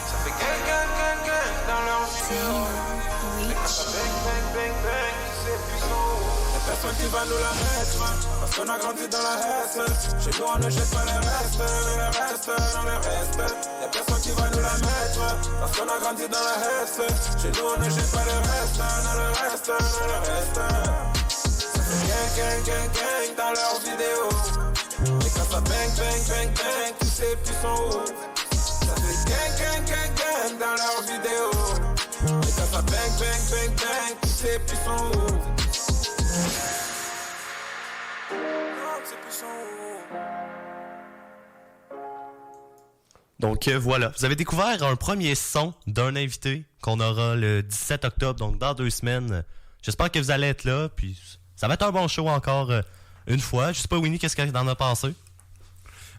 S8: Ça fait gang, gang, gang, gang dans leur vidéo. Mais quand ça bang, bang, bang, bang, tu sais plus où. Y'a personne qui va nous la mettre, parce qu'on a grandi dans la reste. Chez nous on ne jette pas le reste, le reste, le reste. Y'a personne qui va nous la mettre, parce qu'on a grandi dans la reste. Chez nous on ne jette pas le reste, le reste, le reste. Ça fait gang, gang, gang, gang dans leurs vidéos. Et quand ça bang, bang, bang, bang, tu sais plus où. Ça fait gang, gang, gang, gang dans leurs vidéos. Et quand ça bang, bang, bang, bang, tu sais plus où.
S2: Donc voilà, vous avez découvert un premier son d'un invité qu'on aura le 17 octobre, donc dans 2 semaines. J'espère que vous allez être là, puis ça va être un bon show encore une fois. Je sais pas, Winnie, qu'est-ce que t'en as pensé?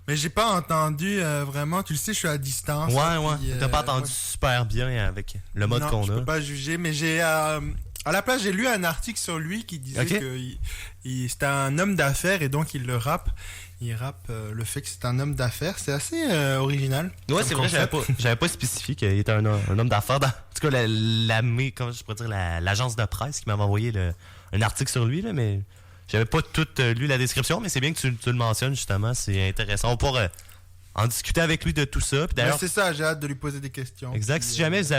S3: Mais j'ai pas entendu vraiment, tu le sais, je suis à distance.
S2: Ouais,
S3: puis,
S2: t'as pas entendu super bien avec le mode qu'on a.
S3: Je peux pas juger, mais j'ai... à la place, j'ai lu un article sur lui qui disait que c'était un homme d'affaires et donc il le rappe. Il rappe le fait que c'est un homme d'affaires. C'est assez original.
S2: Ouais, c'est vrai, j'avais pas spécifié qu'il était un homme d'affaires. En tout cas, comment je pourrais dire, l'agence de presse qui m'avait envoyé un article sur lui, là, mais j'avais pas tout lu la description, mais c'est bien que tu le mentionnes, justement. C'est intéressant. On pourra en discuter avec lui de tout ça. Puis d'ailleurs,
S3: c'est ça, j'ai hâte de lui poser des questions.
S2: Exact.
S3: Puis,
S2: si jamais vous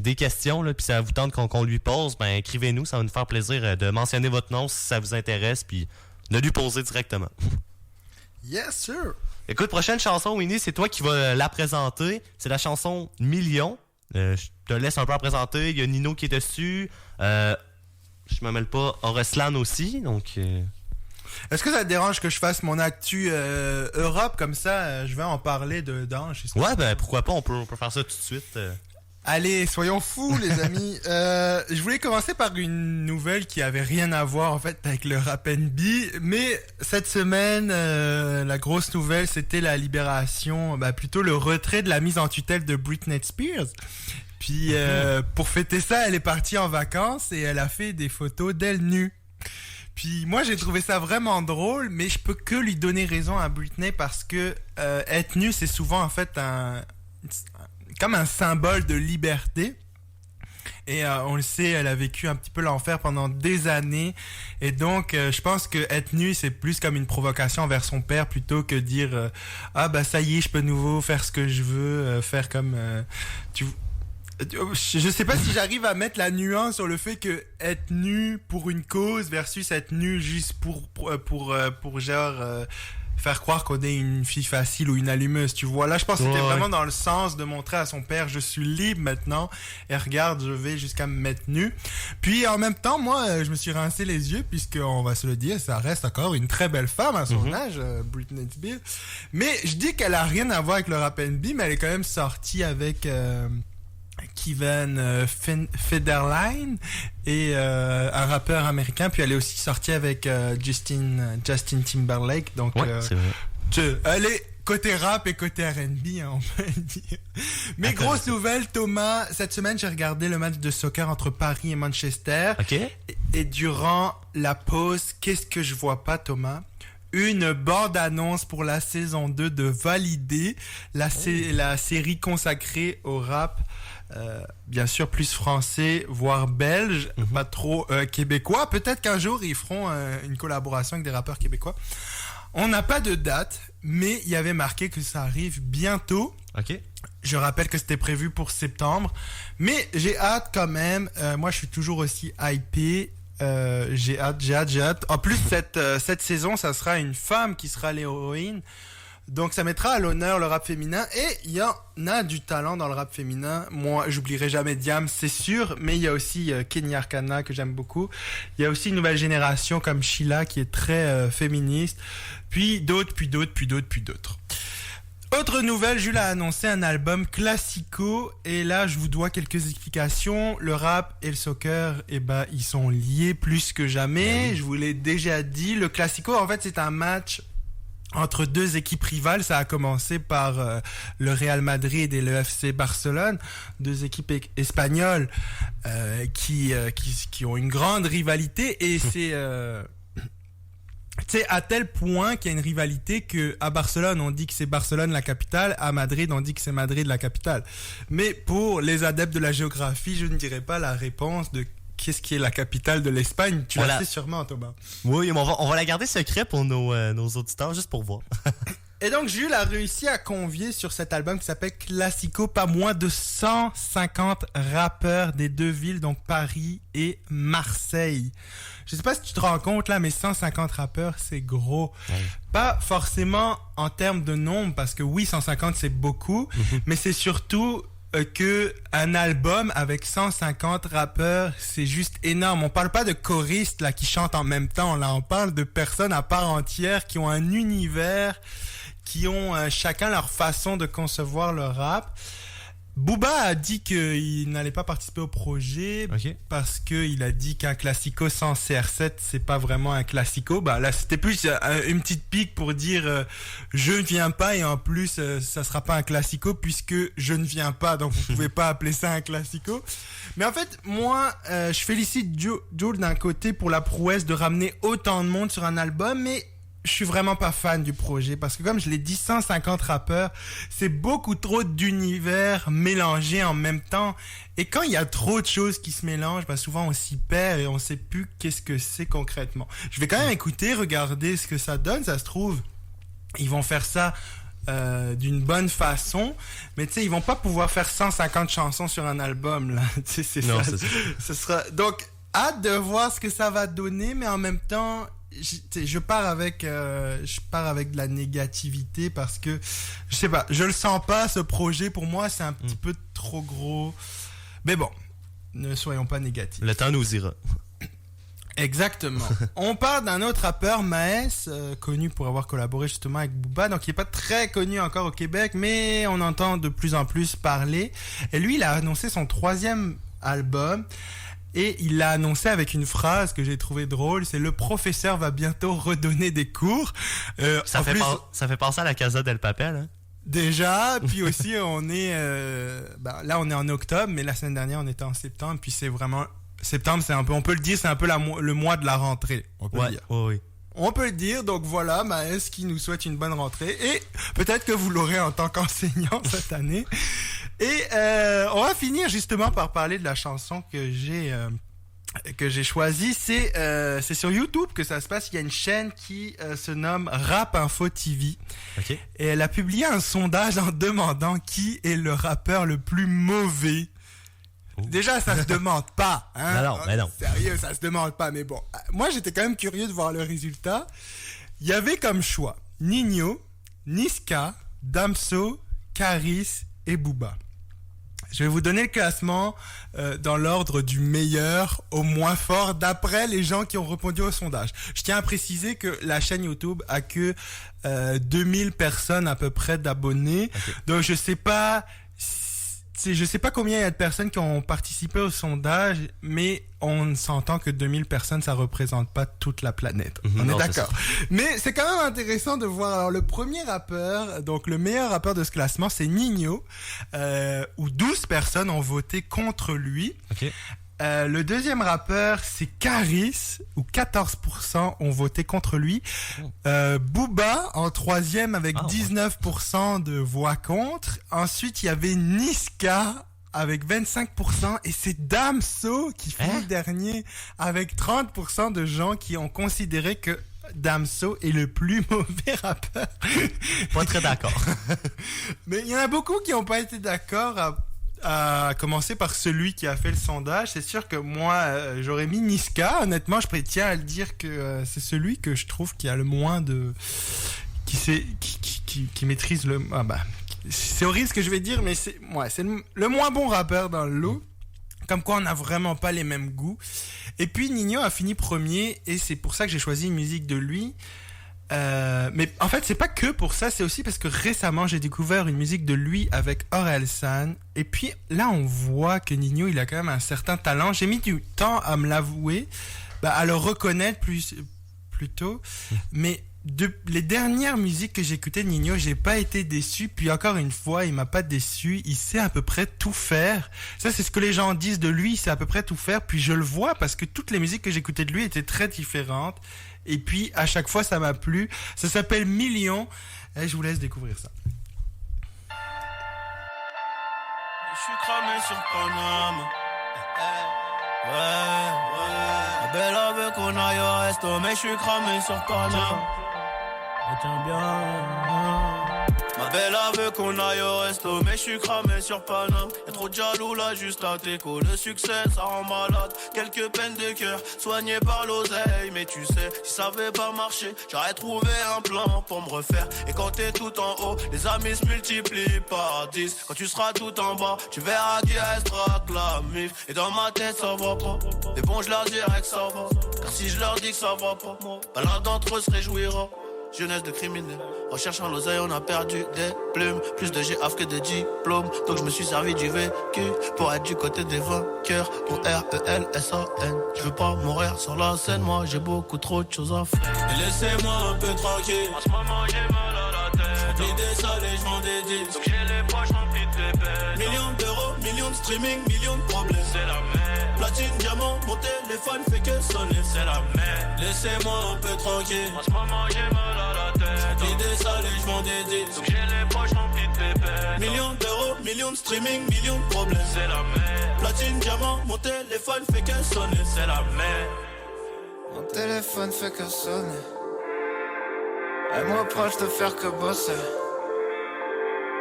S2: des questions, là, puis ça vous tente qu'on lui pose, ben écrivez-nous, ça va nous faire plaisir de mentionner votre nom si ça vous intéresse, puis de lui poser directement.
S3: Yes, sir!
S2: Écoute, prochaine chanson, Winnie, c'est toi qui vas la présenter. C'est la chanson Million. Je te laisse un peu la présenter. Il y a Nino qui est dessus. Je me mêle pas. Oroslan aussi, donc...
S3: Est-ce que ça te dérange que je fasse mon actu Europe comme ça? Je vais en parler dedans.
S2: Ouais, ben pourquoi pas, on peut faire ça tout de suite.
S3: Allez, soyons fous, les amis. Je voulais commencer par une nouvelle qui avait rien à voir en fait avec le rap NB, mais cette semaine, la grosse nouvelle, c'était la libération, plutôt le retrait de la mise en tutelle de Britney Spears. Puis pour fêter ça, elle est partie en vacances et elle a fait des photos d'elle nue. Puis moi j'ai trouvé ça vraiment drôle, mais je peux que lui donner raison à Britney parce que être nue c'est souvent en fait comme un symbole de liberté. Et on le sait, elle a vécu un petit peu l'enfer pendant des années. Et donc, je pense que être nue, c'est plus comme une provocation envers son père plutôt que dire ça y est, je peux de nouveau faire ce que je veux, faire comme je sais pas si j'arrive à mettre la nuance sur le fait que être nu pour une cause versus être nu juste pour genre faire croire qu'on est une fille facile ou une allumeuse, tu vois. Là, je pense que c'était vraiment dans le sens de montrer à son père, je suis libre maintenant, et regarde, je vais jusqu'à me mettre nu. Puis, en même temps, moi, je me suis rincé les yeux, puisqu'on va se le dire, ça reste encore une très belle femme à son âge, Britney Spears. Mais je dis qu'elle a rien à voir avec le rap NB, mais elle est quand même sortie avec... Kevin Federline et un rappeur américain, puis elle est aussi sortie avec Justin Timberlake, donc
S2: c'est vrai.
S3: Elle est côté rap et côté R&B, on peut dire. Mais grosse nouvelle, Thomas, cette semaine j'ai regardé le match de soccer entre Paris et Manchester. Et durant la pause, qu'est-ce que je vois pas, Thomas? Une bande-annonce pour la saison 2 de Validé, la série consacrée au rap, bien sûr plus français, voire belge, pas trop québécois. Peut-être qu'un jour ils feront une collaboration avec des rappeurs québécois. On n'a pas de date, mais il y avait marqué que ça arrive bientôt. Je rappelle que c'était prévu pour septembre, mais j'ai hâte quand même. Moi je suis toujours aussi hypé. J'ai hâte. En plus, cette saison, ça sera une femme qui sera l'héroïne. Donc, ça mettra à l'honneur le rap féminin. Et il y en a du talent dans le rap féminin. Moi, j'oublierai jamais Diam, c'est sûr. Mais il y a aussi Kenny Arcana, que j'aime beaucoup. Il y a aussi une nouvelle génération comme Sheila, qui est très féministe. Puis d'autres. Autre nouvelle, Jules a annoncé un album classico et là je vous dois quelques explications. Le rap et le soccer, ils sont liés plus que jamais. Je vous l'ai déjà dit. Le classico, en fait, c'est un match entre deux équipes rivales. Ça a commencé par le Real Madrid et le FC Barcelone, deux équipes espagnoles qui ont une grande rivalité et c'est c'est à tel point qu'il y a une rivalité que à Barcelone on dit que c'est Barcelone la capitale, à Madrid on dit que c'est Madrid la capitale. Mais pour les adeptes de la géographie, je ne dirais pas la réponse de qu'est-ce qui est la capitale de l'Espagne. Tu la sais sûrement, Thomas.
S2: Oui, mais on va la garder secret pour nos auditeurs, juste pour voir.
S3: Et donc, Jules a réussi à convier sur cet album qui s'appelle Classico pas moins de 150 rappeurs des deux villes, donc Paris et Marseille. Je sais pas si tu te rends compte là, mais 150 rappeurs, c'est gros. Ouais. Pas forcément en termes de nombre, parce que oui, 150 c'est beaucoup, mais c'est surtout que un album avec 150 rappeurs, c'est juste énorme. On parle pas de choristes là qui chantent en même temps, là on parle de personnes à part entière qui ont un univers, qui ont chacun leur façon de concevoir le rap. Booba a dit qu'il n'allait pas participer au projet parce qu'il a dit qu'un classico sans CR7 c'est pas vraiment un classico. Bah là c'était plus une petite pique pour dire je ne viens pas et en plus ça sera pas un classico puisque je ne viens pas, donc vous pouvez pas appeler ça un classico. Mais en fait moi je félicite Joel d'un côté pour la prouesse de ramener autant de monde sur un album, mais je suis vraiment pas fan du projet parce que comme je l'ai dit, 150 rappeurs, c'est beaucoup trop d'univers mélangés en même temps. Et quand il y a trop de choses qui se mélangent, bah souvent on s'y perd et on sait plus qu'est-ce que c'est concrètement. Je vais quand même écouter, regarder ce que ça donne. Ça se trouve, ils vont faire ça d'une bonne façon, mais tu sais, ils vont pas pouvoir faire 150 chansons sur un album, là. Tu sais, c'est
S2: Non,
S3: ça.
S2: c'est ça.
S3: Ce sera... Donc, hâte de voir ce que ça va donner, mais en même temps, je pars avec de la négativité parce que, je sais pas, je le sens pas, ce projet, pour moi, c'est un petit peu trop gros. Mais bon, ne soyons pas négatifs.
S2: Le temps nous ira.
S3: Exactement. On parle d'un autre rappeur, Maes, connu pour avoir collaboré justement avec Booba, donc il est pas très connu encore au Québec, mais on entend de plus en plus parler. Et lui, il a annoncé son 3e album, et il l'a annoncé avec une phrase que j'ai trouvée drôle, c'est « Le professeur va bientôt redonner des cours ».
S2: Ça fait penser à la Casa del Papel, hein?
S3: Déjà, puis aussi on est là on est en octobre, mais la semaine dernière on était en septembre, puis c'est vraiment septembre, c'est un peu, on peut le dire, c'est un peu le mois de la rentrée, on peut le dire.
S2: Oui.
S3: On peut le dire, donc voilà, Maes qui nous souhaite une bonne rentrée, et peut-être que vous l'aurez en tant qu'enseignant cette année. Et on va finir justement par parler de la chanson que j'ai choisie. C'est sur YouTube que ça se passe. Il y a une chaîne qui se nomme Rap Info TV.
S2: OK.
S3: Et elle a publié un sondage en demandant qui est le rappeur le plus mauvais. Déjà, ça se demande pas. Hein?
S2: Non.
S3: Sérieux, ça se demande pas. Mais bon, moi, j'étais quand même curieux de voir le résultat. Il y avait comme choix Ninho, Niska, Damso, Caris et Booba. Je vais vous donner le classement dans l'ordre du meilleur au moins fort d'après les gens qui ont répondu au sondage. Je tiens à préciser que la chaîne YouTube a que 2000 personnes à peu près d'abonnés. Okay. Donc je sais pas combien il y a de personnes qui ont participé au sondage, mais on s'entend que 2000 personnes, ça représente pas toute la planète. On est d'accord. Mais c'est quand même intéressant de voir. Alors, le premier rappeur, donc le meilleur rappeur de ce classement, c'est Ninho, où 12 personnes ont voté contre lui.
S2: Okay.
S3: Le deuxième rappeur, c'est Caris, où 14% ont voté contre lui. Booba, en troisième, avec 19% de voix contre. Ensuite, il y avait Niska, avec 25%. Et c'est Damso qui fait le dernier, avec 30% de gens qui ont considéré que Damso est le plus mauvais rappeur.
S2: Pas très d'accord.
S3: Mais il y en a beaucoup qui n'ont pas été d'accord à commencer par celui qui a fait le sondage. C'est sûr que moi, j'aurais mis Niska. Honnêtement, je tiens à le dire que c'est celui que je trouve qui a le moins de... qui maîtrise le... c'est horrible ce que je vais dire, mais c'est le moins bon rappeur dans le lot. Comme quoi, on n'a vraiment pas les mêmes goûts. Et puis, Ninho a fini premier, et c'est pour ça que j'ai choisi une musique de lui. Mais en fait, c'est pas que pour ça, c'est aussi parce que récemment, j'ai découvert une musique de lui avec Orelsan. Et puis là, on voit que Ninho, il a quand même un certain talent. J'ai mis du temps à me l'avouer, à le reconnaître plutôt. Mais les dernières musiques que j'écoutais de Ninho, j'ai pas été déçu. Puis encore une fois, il m'a pas déçu. Il sait à peu près tout faire. Ça, c'est ce que les gens disent de lui. Il sait à peu près tout faire. Puis je le vois parce que toutes les musiques que j'écoutais de lui étaient très différentes. Et puis, à chaque fois, ça m'a plu. Ça s'appelle Millions. Et je vous laisse découvrir ça.
S1: Je suis cramé sur Paname. Ouais. La belle veut qu'on aille au resto, mais je suis cramé sur Paname. Retiens bien. Ma belle veut qu'on aille au resto, mais je suis cramé sur Paname. Y'a trop de jaloux là, juste à t'écho. Le succès, ça rend malade. Quelques peines de cœur, soignées par l'oseille. Mais tu sais, si ça avait pas marché, j'aurais trouvé un plan pour me refaire. Et quand t'es tout en haut, les amis se multiplient par 10. Quand tu seras tout en bas, tu verras qui restera que la mif. Et dans ma tête, ça va pas. Mais bon, je leur dirai que ça va. Car si je leur dis que ça va pas, l'un d'entre eux se réjouira. Jeunesse de criminel, recherchant l'oseille, on a perdu des plumes. Plus de GAF que de diplômes. Donc je me suis servi du vécu pour être du côté des vainqueurs. Pour RELSAN. Je veux pas mourir sur la scène, moi j'ai beaucoup trop de choses à faire. Et laissez-moi un peu tranquille. En ce moment j'ai mal à la tête. Je des salles et je vends des deals. Donc j'ai les poches remplies de pépettes. Millions d'euros, millions de streaming, millions de problèmes. C'est la merde. Platine, diamant, mon téléphone fait que sonner. C'est la merde. Laissez-moi un peu tranquille. En ce moment j'ai mal à la tête. L'idée sale et je vends des deals. Donc j'ai les poches remplies de pépettes. Millions d'euros, millions de streaming, millions de problèmes. C'est la merde. Platine, diamant, mon téléphone fait que sonner. C'est la merde.
S8: Mon téléphone fait que sonner. Elle me reproche de faire que bosser.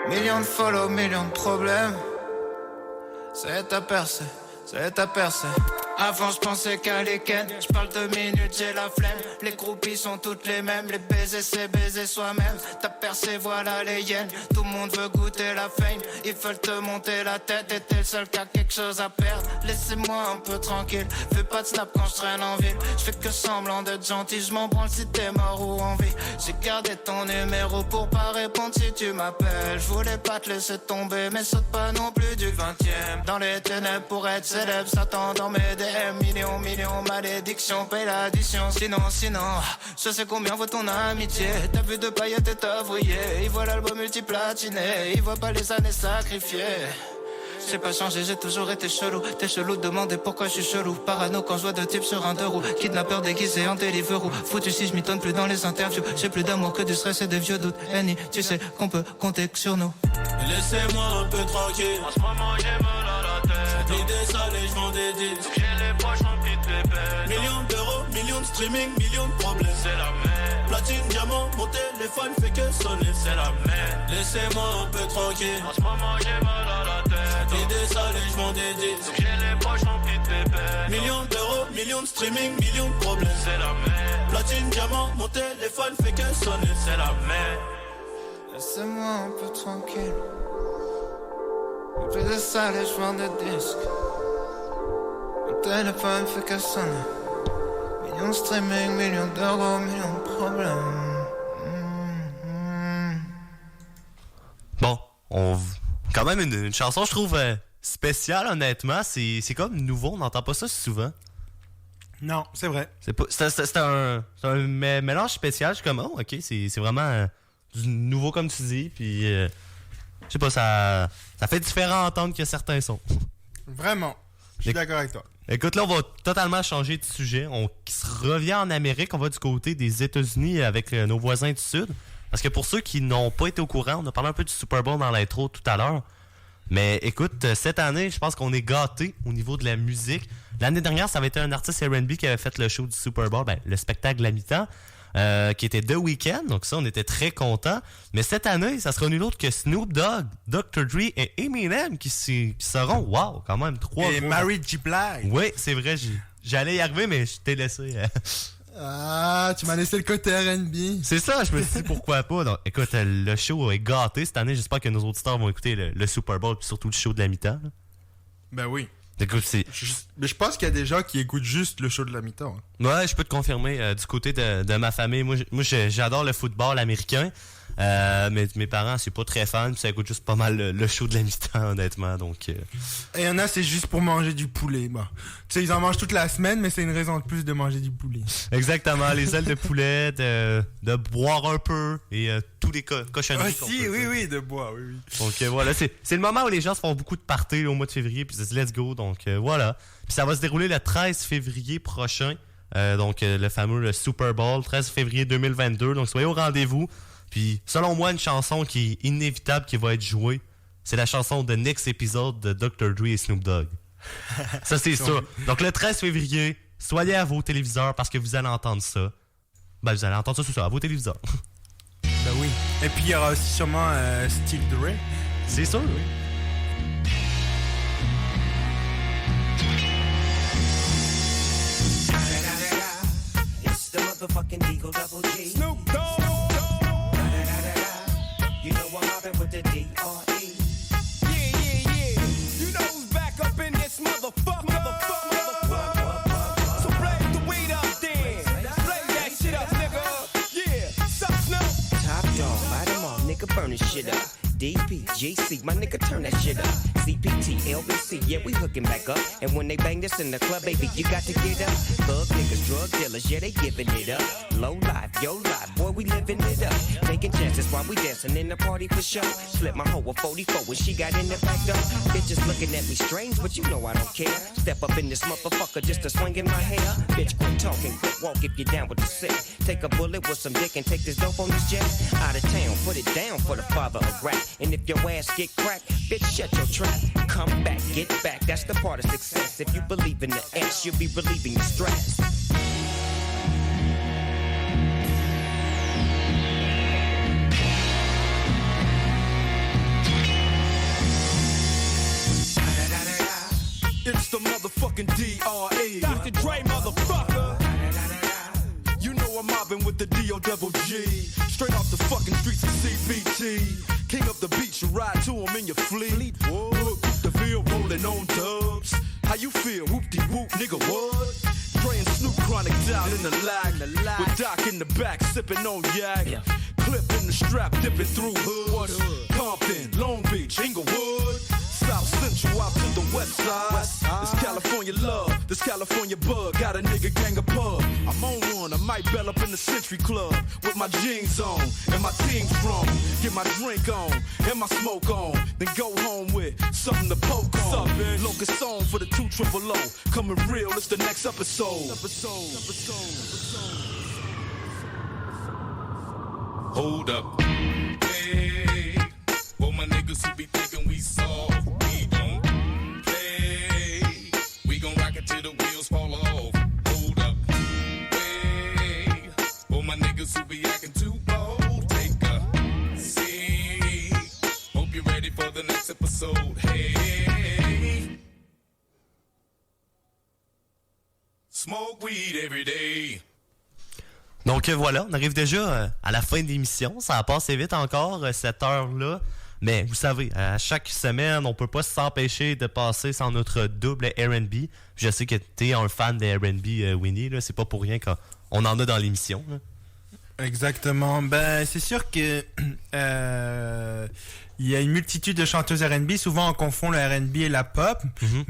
S8: Millions de follow, millions de problèmes. C'est ta percée, c'est ta percée. Avant je pensais qu'à les ken, je parle 2 minutes, j'ai la flemme. Les groupies sont toutes les mêmes, les baisers c'est baiser soi-même. T'as percé, voilà les hyènes, tout le monde veut goûter la fame. Ils veulent te monter la tête et t'es le seul qui a quelque chose à perdre. Laissez-moi un peu tranquille, fais pas de snap quand je traîne en ville. Je fais que semblant d'être gentil, je m'en branle si t'es mort ou en vie. J'ai gardé ton numéro pour pas répondre si tu m'appelles. Je voulais pas te laisser tomber, mais saute pas non plus du 20e. Dans les ténèbres pour être célèbre, Satan dans mes DM. Millions, malédiction, paye l'addition. Sinon, je sais combien vaut ton amitié. T'as vu de paillettes et t'as vouillé. Il voit l'album multiplatiné, il voit pas les années sacrifiées. J'ai pas changé, j'ai toujours été chelou. T'es chelou, demandez pourquoi je suis chelou. Parano quand je vois 2 types sur un 2 roues. Kidnappeur déguisé en Deliveroo. Foutu si je m'y tonne plus dans les interviews. J'ai plus d'amour que du stress et des vieux doutes. Annie, tu sais qu'on peut compter sur nous.
S1: Laissez-moi un peu tranquille. En ce moment j'ai mal à la tête. L'idée sale et je vends des disques. J'ai les poches remplies de pépettes. Millions d'euros, millions de streaming, millions de problèmes. C'est la merde. Platine, diamant, mon téléphone fait que sonner. C'est la merde. Laissez-moi un peu tranquille. En ce moment j'ai mal à la tête. L'idée sale et je vends des disques. J'ai les poches remplies de pépettes. Millions d'euros, millions de streaming, millions de problèmes. C'est la merde. Platine, diamant, mon téléphone fait que sonner. C'est la merde.
S8: Laissez-moi un peu tranquille. J'ai des salles et je vends des disques. Mon téléphone fait que sonner. Millions de streaming, millions d'euros, millions de problèmes.
S2: Bon, quand même une chanson, je trouve, spéciale, honnêtement. C'est comme nouveau, on n'entend pas ça souvent.
S3: Non, c'est vrai.
S2: C'est un mélange spécial. Je suis comme, oh, ok, c'est vraiment du nouveau, comme tu dis. Puis, je sais pas, ça fait différent à entendre que certains sons.
S3: Vraiment. Je suis d'accord avec toi.
S2: Écoute, là, on va totalement changer de sujet. On revient en Amérique. On va du côté des États-Unis avec nos voisins du Sud. Parce que pour ceux qui n'ont pas été au courant, on a parlé un peu du Super Bowl dans l'intro tout à l'heure. Mais écoute, cette année, je pense qu'on est gâtés au niveau de la musique. L'année dernière, ça avait été un artiste R&B qui avait fait le show du Super Bowl, le spectacle à mi-temps, qui était The Weeknd. Donc ça, on était très contents. Mais cette année, ça sera nul autre que Snoop Dogg, Dr. Dre et Eminem qui seront, wow, quand même 3
S3: Et Mary J. Blige.
S2: Oui, c'est vrai, j'allais y arriver, mais je t'ai laissé.
S3: Ah, tu m'as laissé le côté R&B.
S2: C'est ça, je me suis dit pourquoi pas. Donc, écoute, le show est gâté cette année. J'espère que nos auditeurs vont écouter le Super Bowl et surtout le show de la mi-temps. Là.
S3: Ben oui.
S2: Écoute,
S3: Mais je pense qu'il y a des gens qui écoutent juste le show de la mi-temps. Hein.
S2: Ouais, je peux te confirmer. Du côté de ma famille, moi j'adore le football américain. Mais mes parents, c'est pas très fan. Puis ça écoute juste pas mal le show de la mi-temps, honnêtement. Donc,
S3: Et il y en a, c'est juste pour manger du poulet. Bah. Tu sais, ils en mangent toute la semaine, mais c'est une raison de plus de manger du poulet.
S2: Exactement, les ailes de poulet, de boire un peu et tous les cochonneries.
S3: Aussi, oui, de bois, oui.
S2: Donc voilà, c'est le moment où les gens se font beaucoup de parties là, au mois de février, puis ils se disent let's go. Donc voilà. Puis ça va se dérouler le 13 février prochain. Donc le fameux Super Bowl, 13 février 2022. Donc soyez au rendez-vous. Puis, selon moi, une chanson qui est inévitable qui va être jouée, c'est la chanson de Next Episode de Dr. Dre et Snoop Dogg. Ça, c'est sûr. Donc, le 13 février, soyez à vos téléviseurs parce que vous allez entendre ça. Ben, vous allez entendre ça à vos téléviseurs.
S3: Ben oui. Et puis, il y aura aussi sûrement Still Dre.
S2: C'est sûr, oui.
S9: It's the motherfucking Deagle Double G.
S5: Snoop Dogg.
S9: You know I'm mobbing with the D.R.E.
S5: Yeah. You know who's back up in this motherfucker. So blaze the weed up then. Blaze that shit up, nigga. Yeah. Sup, Snoop?
S9: Top dog, light 'em off, nigga, burn this shit up. DP, GC, my nigga, turn that shit up. CPT, LBC, yeah, we hooking back up. And when they bang this in the club, baby, you got to get up. Thug niggas, drug dealers, yeah, they giving it up. Low life, yo life, boy, we living it up. Taking chances while we dancing in the party for show. Slip my hoe a 44 when she got in the back door. Bitches looking at me strange, but you know I don't care. Step up in this motherfucker just to swing in my hair. Bitch, quit talking, quit walk if you're down with the sick. Take a bullet with some dick and take this dope on this jet. Out of town, put it down for the father of rap. And if your ass get cracked, bitch, shut your trap. Come back, get back, that's the part of success. If you believe in the ass, you'll be relieving the stress.
S10: motherfucking D.R.E. Dr. Dre, motherfucker. You know I'm mobbing with the D.O. Double G. Straight off the fucking streets of CBT. King up the beach, you ride to him in your fleet. Look, the field rolling on dubs. How you feel? Whoop-de-whoop, nigga, what? Dre and Snoop Chronic down in the lag. With Doc in the back, sipping on yak. Clip in the strap, dipping through hood. Compton, Long Beach, Inglewood. South Central out to the west side. This California love, this California bug. Got a nigga gang of pub. I'm on one, I might bell up in the Century Club. With my jeans on, and my team strong. Get my drink on, and my smoke on. Then go home with something to poke on. Locust song for the 200. Coming real, it's the next episode.
S4: Hold up. Hey, for my niggas who be thinking we soft, we don't play. We gon' rock it till the wheels fall off. Hold up. Hey, for my niggas who be acting too bold, take a seat. Hope you're ready for the next episode. Hey, smoke weed every day.
S2: Donc voilà, on arrive déjà à la fin de l'émission. Ça a passé vite encore, cette heure-là. Mais vous savez, à chaque semaine, on peut pas s'empêcher de passer sans notre double R&B. Je sais que t'es un fan de R&B, Winnie. Là, c'est pas pour rien qu'on en a dans l'émission. Là.
S3: Exactement. Ben, c'est sûr que il y a une multitude de chanteuses R&B. Souvent, on confond le R&B et la pop. Mm-hmm.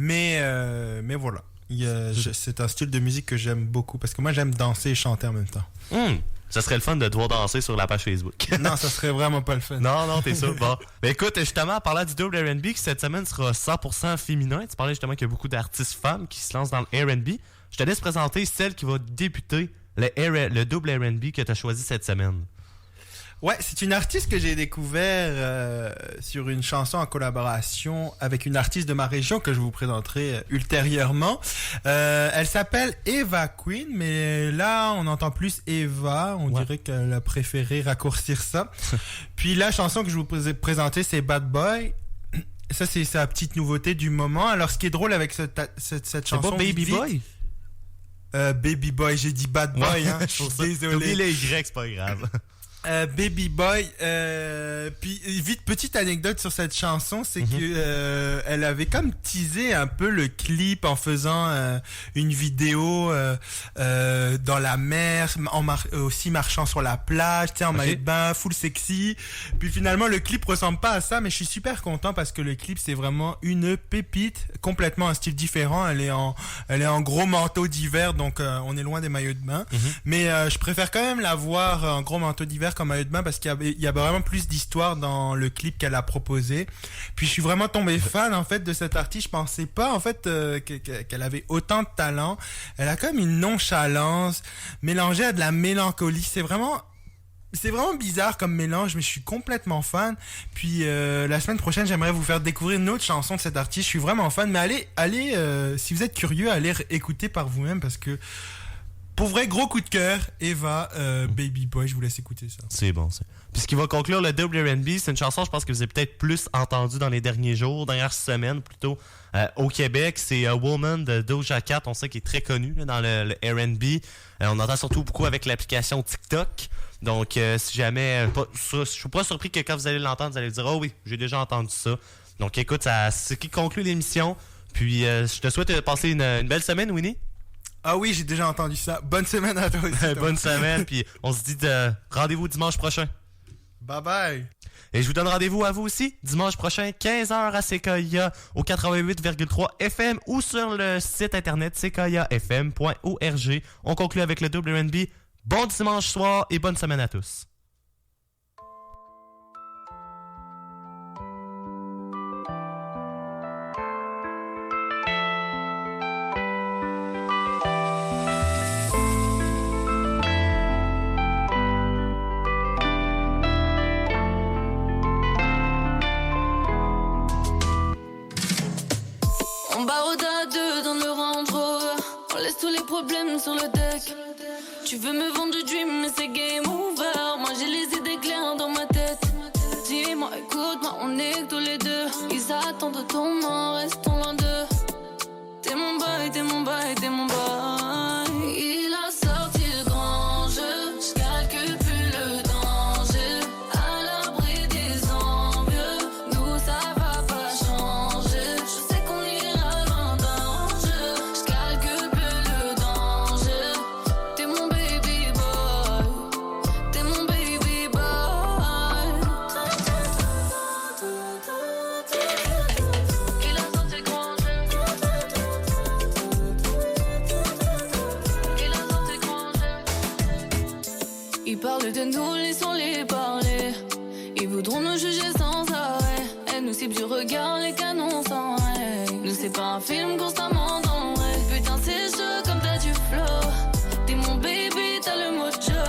S3: Mais voilà. C'est un style de musique que j'aime beaucoup parce que moi j'aime danser et chanter en même temps.
S2: Ça serait le fun de devoir danser sur la page Facebook.
S3: Non, ça serait vraiment pas le fun.
S2: Non, t'es sûr. Bon. Mais écoute, justement, en parlant du double R&B, qui cette semaine sera 100% féminin, tu parlais justement qu'il y a beaucoup d'artistes femmes qui se lancent dans le R&B. Je te laisse présenter celle qui va débuter le double R&B que tu as choisi cette semaine.
S3: Ouais, c'est une artiste que j'ai découvert sur une chanson en collaboration avec une artiste de ma région que je vous présenterai ultérieurement. Elle s'appelle Eva Queen, mais là, on entend plus Eva. On dirait qu'elle a préféré raccourcir ça. Puis la chanson que je vous ai présentée, c'est Bad Boy. Ça, c'est sa petite nouveauté du moment. Alors, ce qui est drôle avec cette chanson...
S2: C'est pas Baby Boy?
S3: Baby Boy, j'ai dit Bad Boy, hein. Je suis désolé.
S2: Oublie les Y, c'est pas grave.
S3: Baby Boy, puis vite petite anecdote sur cette chanson, c'est que elle avait comme teasé un peu le clip en faisant une vidéo dans la mer, aussi marchant sur la plage, tu sais, en maillot de bain, full sexy. Puis finalement le clip ressemble pas à ça, mais je suis super content parce que le clip c'est vraiment une pépite, complètement un style différent. Elle est en gros manteau d'hiver, donc on est loin des maillots de bain. Mais je préfère quand même la voir en gros manteau d'hiver comme maillot de bain parce qu'il y a vraiment plus d'histoire dans le clip qu'elle a proposé. Puis je suis vraiment tombé fan en fait de cette artiste. Je pensais pas en fait qu'elle avait autant de talent. Elle a comme une nonchalance mélangée à de la mélancolie. C'est vraiment bizarre comme mélange, mais je suis complètement fan. Puis la semaine prochaine, j'aimerais vous faire découvrir une autre chanson de cette artiste. Je suis vraiment fan, mais allez si vous êtes curieux, allez écouter par vous-même parce que pour vrai, gros coup de cœur, Eva, Baby Boy, je vous laisse écouter ça.
S2: C'est bon, ça. Puis ce qui va conclure le double R&B, c'est une chanson, je pense que vous avez peut-être plus entendu dans les derniers jours, dernières semaines plutôt, au Québec. C'est Woman de Doja Cat, on sait qu'il est très connu là, dans le R&B. On entend surtout beaucoup avec l'application TikTok. Donc, si jamais, je suis pas surpris que quand vous allez l'entendre, vous allez dire « Oh oui, j'ai déjà entendu ça ». Donc, écoute, c'est ce qui conclut l'émission. Puis, je te souhaite de passer une belle semaine, Winnie.
S3: Ah oui, j'ai déjà entendu ça. Bonne semaine à toi aussi.
S2: Bonne semaine, puis on se dit rendez-vous dimanche prochain.
S3: Bye bye.
S2: Et je vous donne rendez-vous à vous aussi, dimanche prochain, 15h à CKIA, au 88,3 FM ou sur le site internet ckiafm.org. On conclut avec le double R&B. Bon dimanche soir et bonne semaine à tous.
S7: On baroude à deux dans le Range Rover. On laisse tous les problèmes sur le deck. Tu veux me vendre du dream, mais c'est game over. Moi j'ai les idées claires dans ma tête. Dis-moi, écoute-moi, on est que tous les deux. Ils attendent ton nom, restons loin d'eux. T'es mon boy, t'es mon boy, t'es mon boy. Il a sorti le grand jeu, j'calcule plus le danger. À l'abri des envieux, nous ça va pas changer. Je sais qu'on ira loin d'un jeu, j'calcule plus le danger. T'es mon baby boy, t'es mon baby boy. Il a sorti le grand jeu. Ils parlent de nous, laissons-les parler. Ils voudront nous juger sans arrêt. Elles nous ciblent du regard, les canons sans arrêt. Nous c'est pas un film constamment dans le rêve. Putain c'est chaud comme t'as du flow. T'es mon baby, t'as le mojo.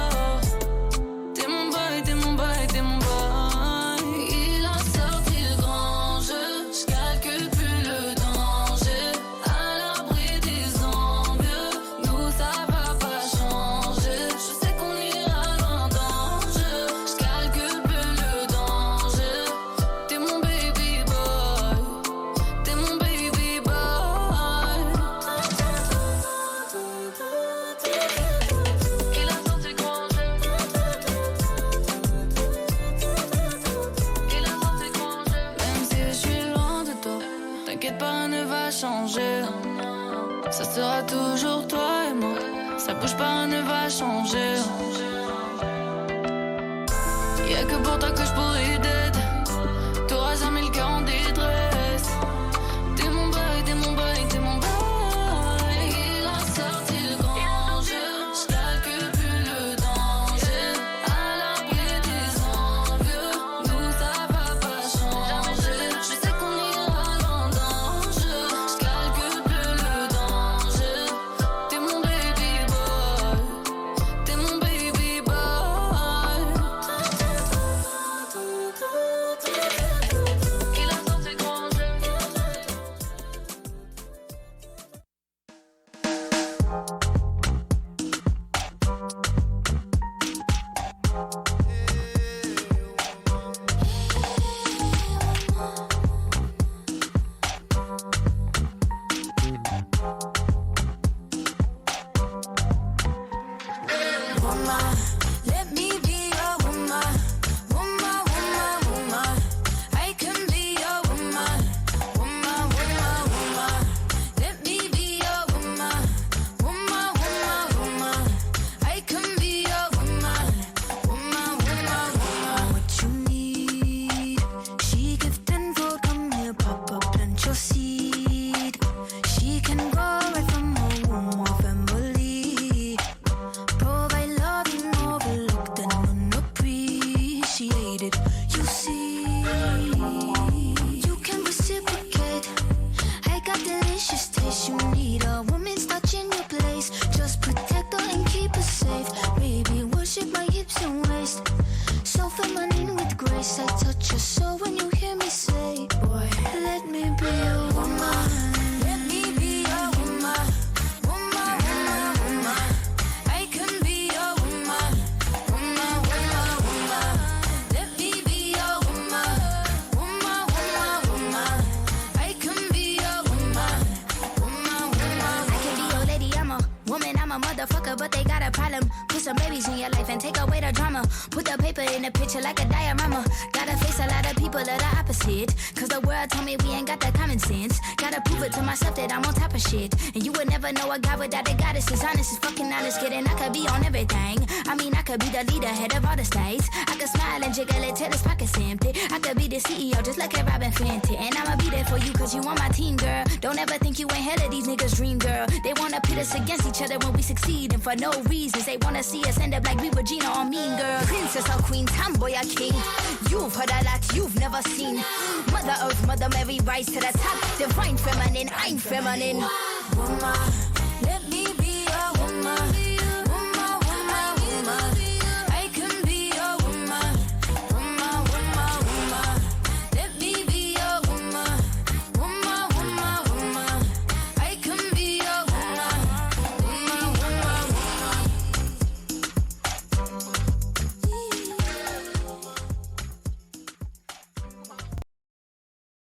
S7: T'es mon boy, t'es mon boy, t'es mon boy. Il a sorti le grand jeu, j'calcule plus le danger. À l'abri des envieux, nous ça va pas changer. Je sais qu'on ira loin d'un jeu, j'calcule plus le danger. T'es mon baby boy, t'es mon baby boy. Il a sorti le grand jeu. Il a sorti le grand jeu. Même si je suis loin de toi, t'inquiète pas, rien ne va changer. Ça sera toujours toi et moi. Ça bouge pas, rien ne va changer. Y'a que pour toi que je pourrais d'être. T'auras jamais le cœur en détresse. T'es mon boy, t'es mon boy, t'es mon boy. Il a sorti le grand jeu, j'calcule plus le danger. À l'abri des envieux, nous ça va pas changer. Je sais qu'on ira loin d'un jeu, j'calcule plus le danger. T'es mon baby boy, t'es mon baby boy. Il a sorti le grand jeu. Woman, let me be your woman. Woman, woman, woman. I can be your woman. Woman, woman, woman. Let me be your woman. Woman, woman, woman. I can be your woman. Woman, woman, woman. What you need? She give tenfold. Come here, pop up, plant your seed. She can grow right from her womb or family. Provide love you overlooked and unappreciated. You see, you can reciprocate. I got delicious taste. You need a woman's touch in your place. Just protect her and keep her safe. Baby, worship my hips and waist. So feminine with grace. I touch your soul when you hear me say, boy, let me be your woman. Let me be your woman. Woman, woman, woman. I can be your woman. Woman, woman, woman. Let me be your woman. Woman, woman, woman. I can be your woman. Woman, woman, I can be your lady. I'm a woman, I'm a motherfucker, but they got a problem. Put some babies in your life and take away the drama. Put the paper in the picture like a diorama. Gotta face a lot of people that are opposite. Cause the world told me we ain't got that common sense. Gotta prove it to myself that I'm on top of shit. And you would never know a guy without a goddess. Is honest, is fucking honest, kidding. I could be on everything. I mean, I could be the leader, head of all the states. I could smile and jiggle it till his pockets empty. I could be the CEO, just like a Robin Fenty. And I'ma be there for you, cause you on my team, girl. Don't ever think you ain't hell of these niggas' dream, girl. They wanna pit us against each other when we succeed. And for no reasons, they wanna see us end up like we Regina or Mean Girl. Princess or queen, tomboy or king. You've heard a lot you've never seen. Mother Earth, Mother Mary, rise to the top. Divine feminine, I'm feminine. Woman, let me be a woman.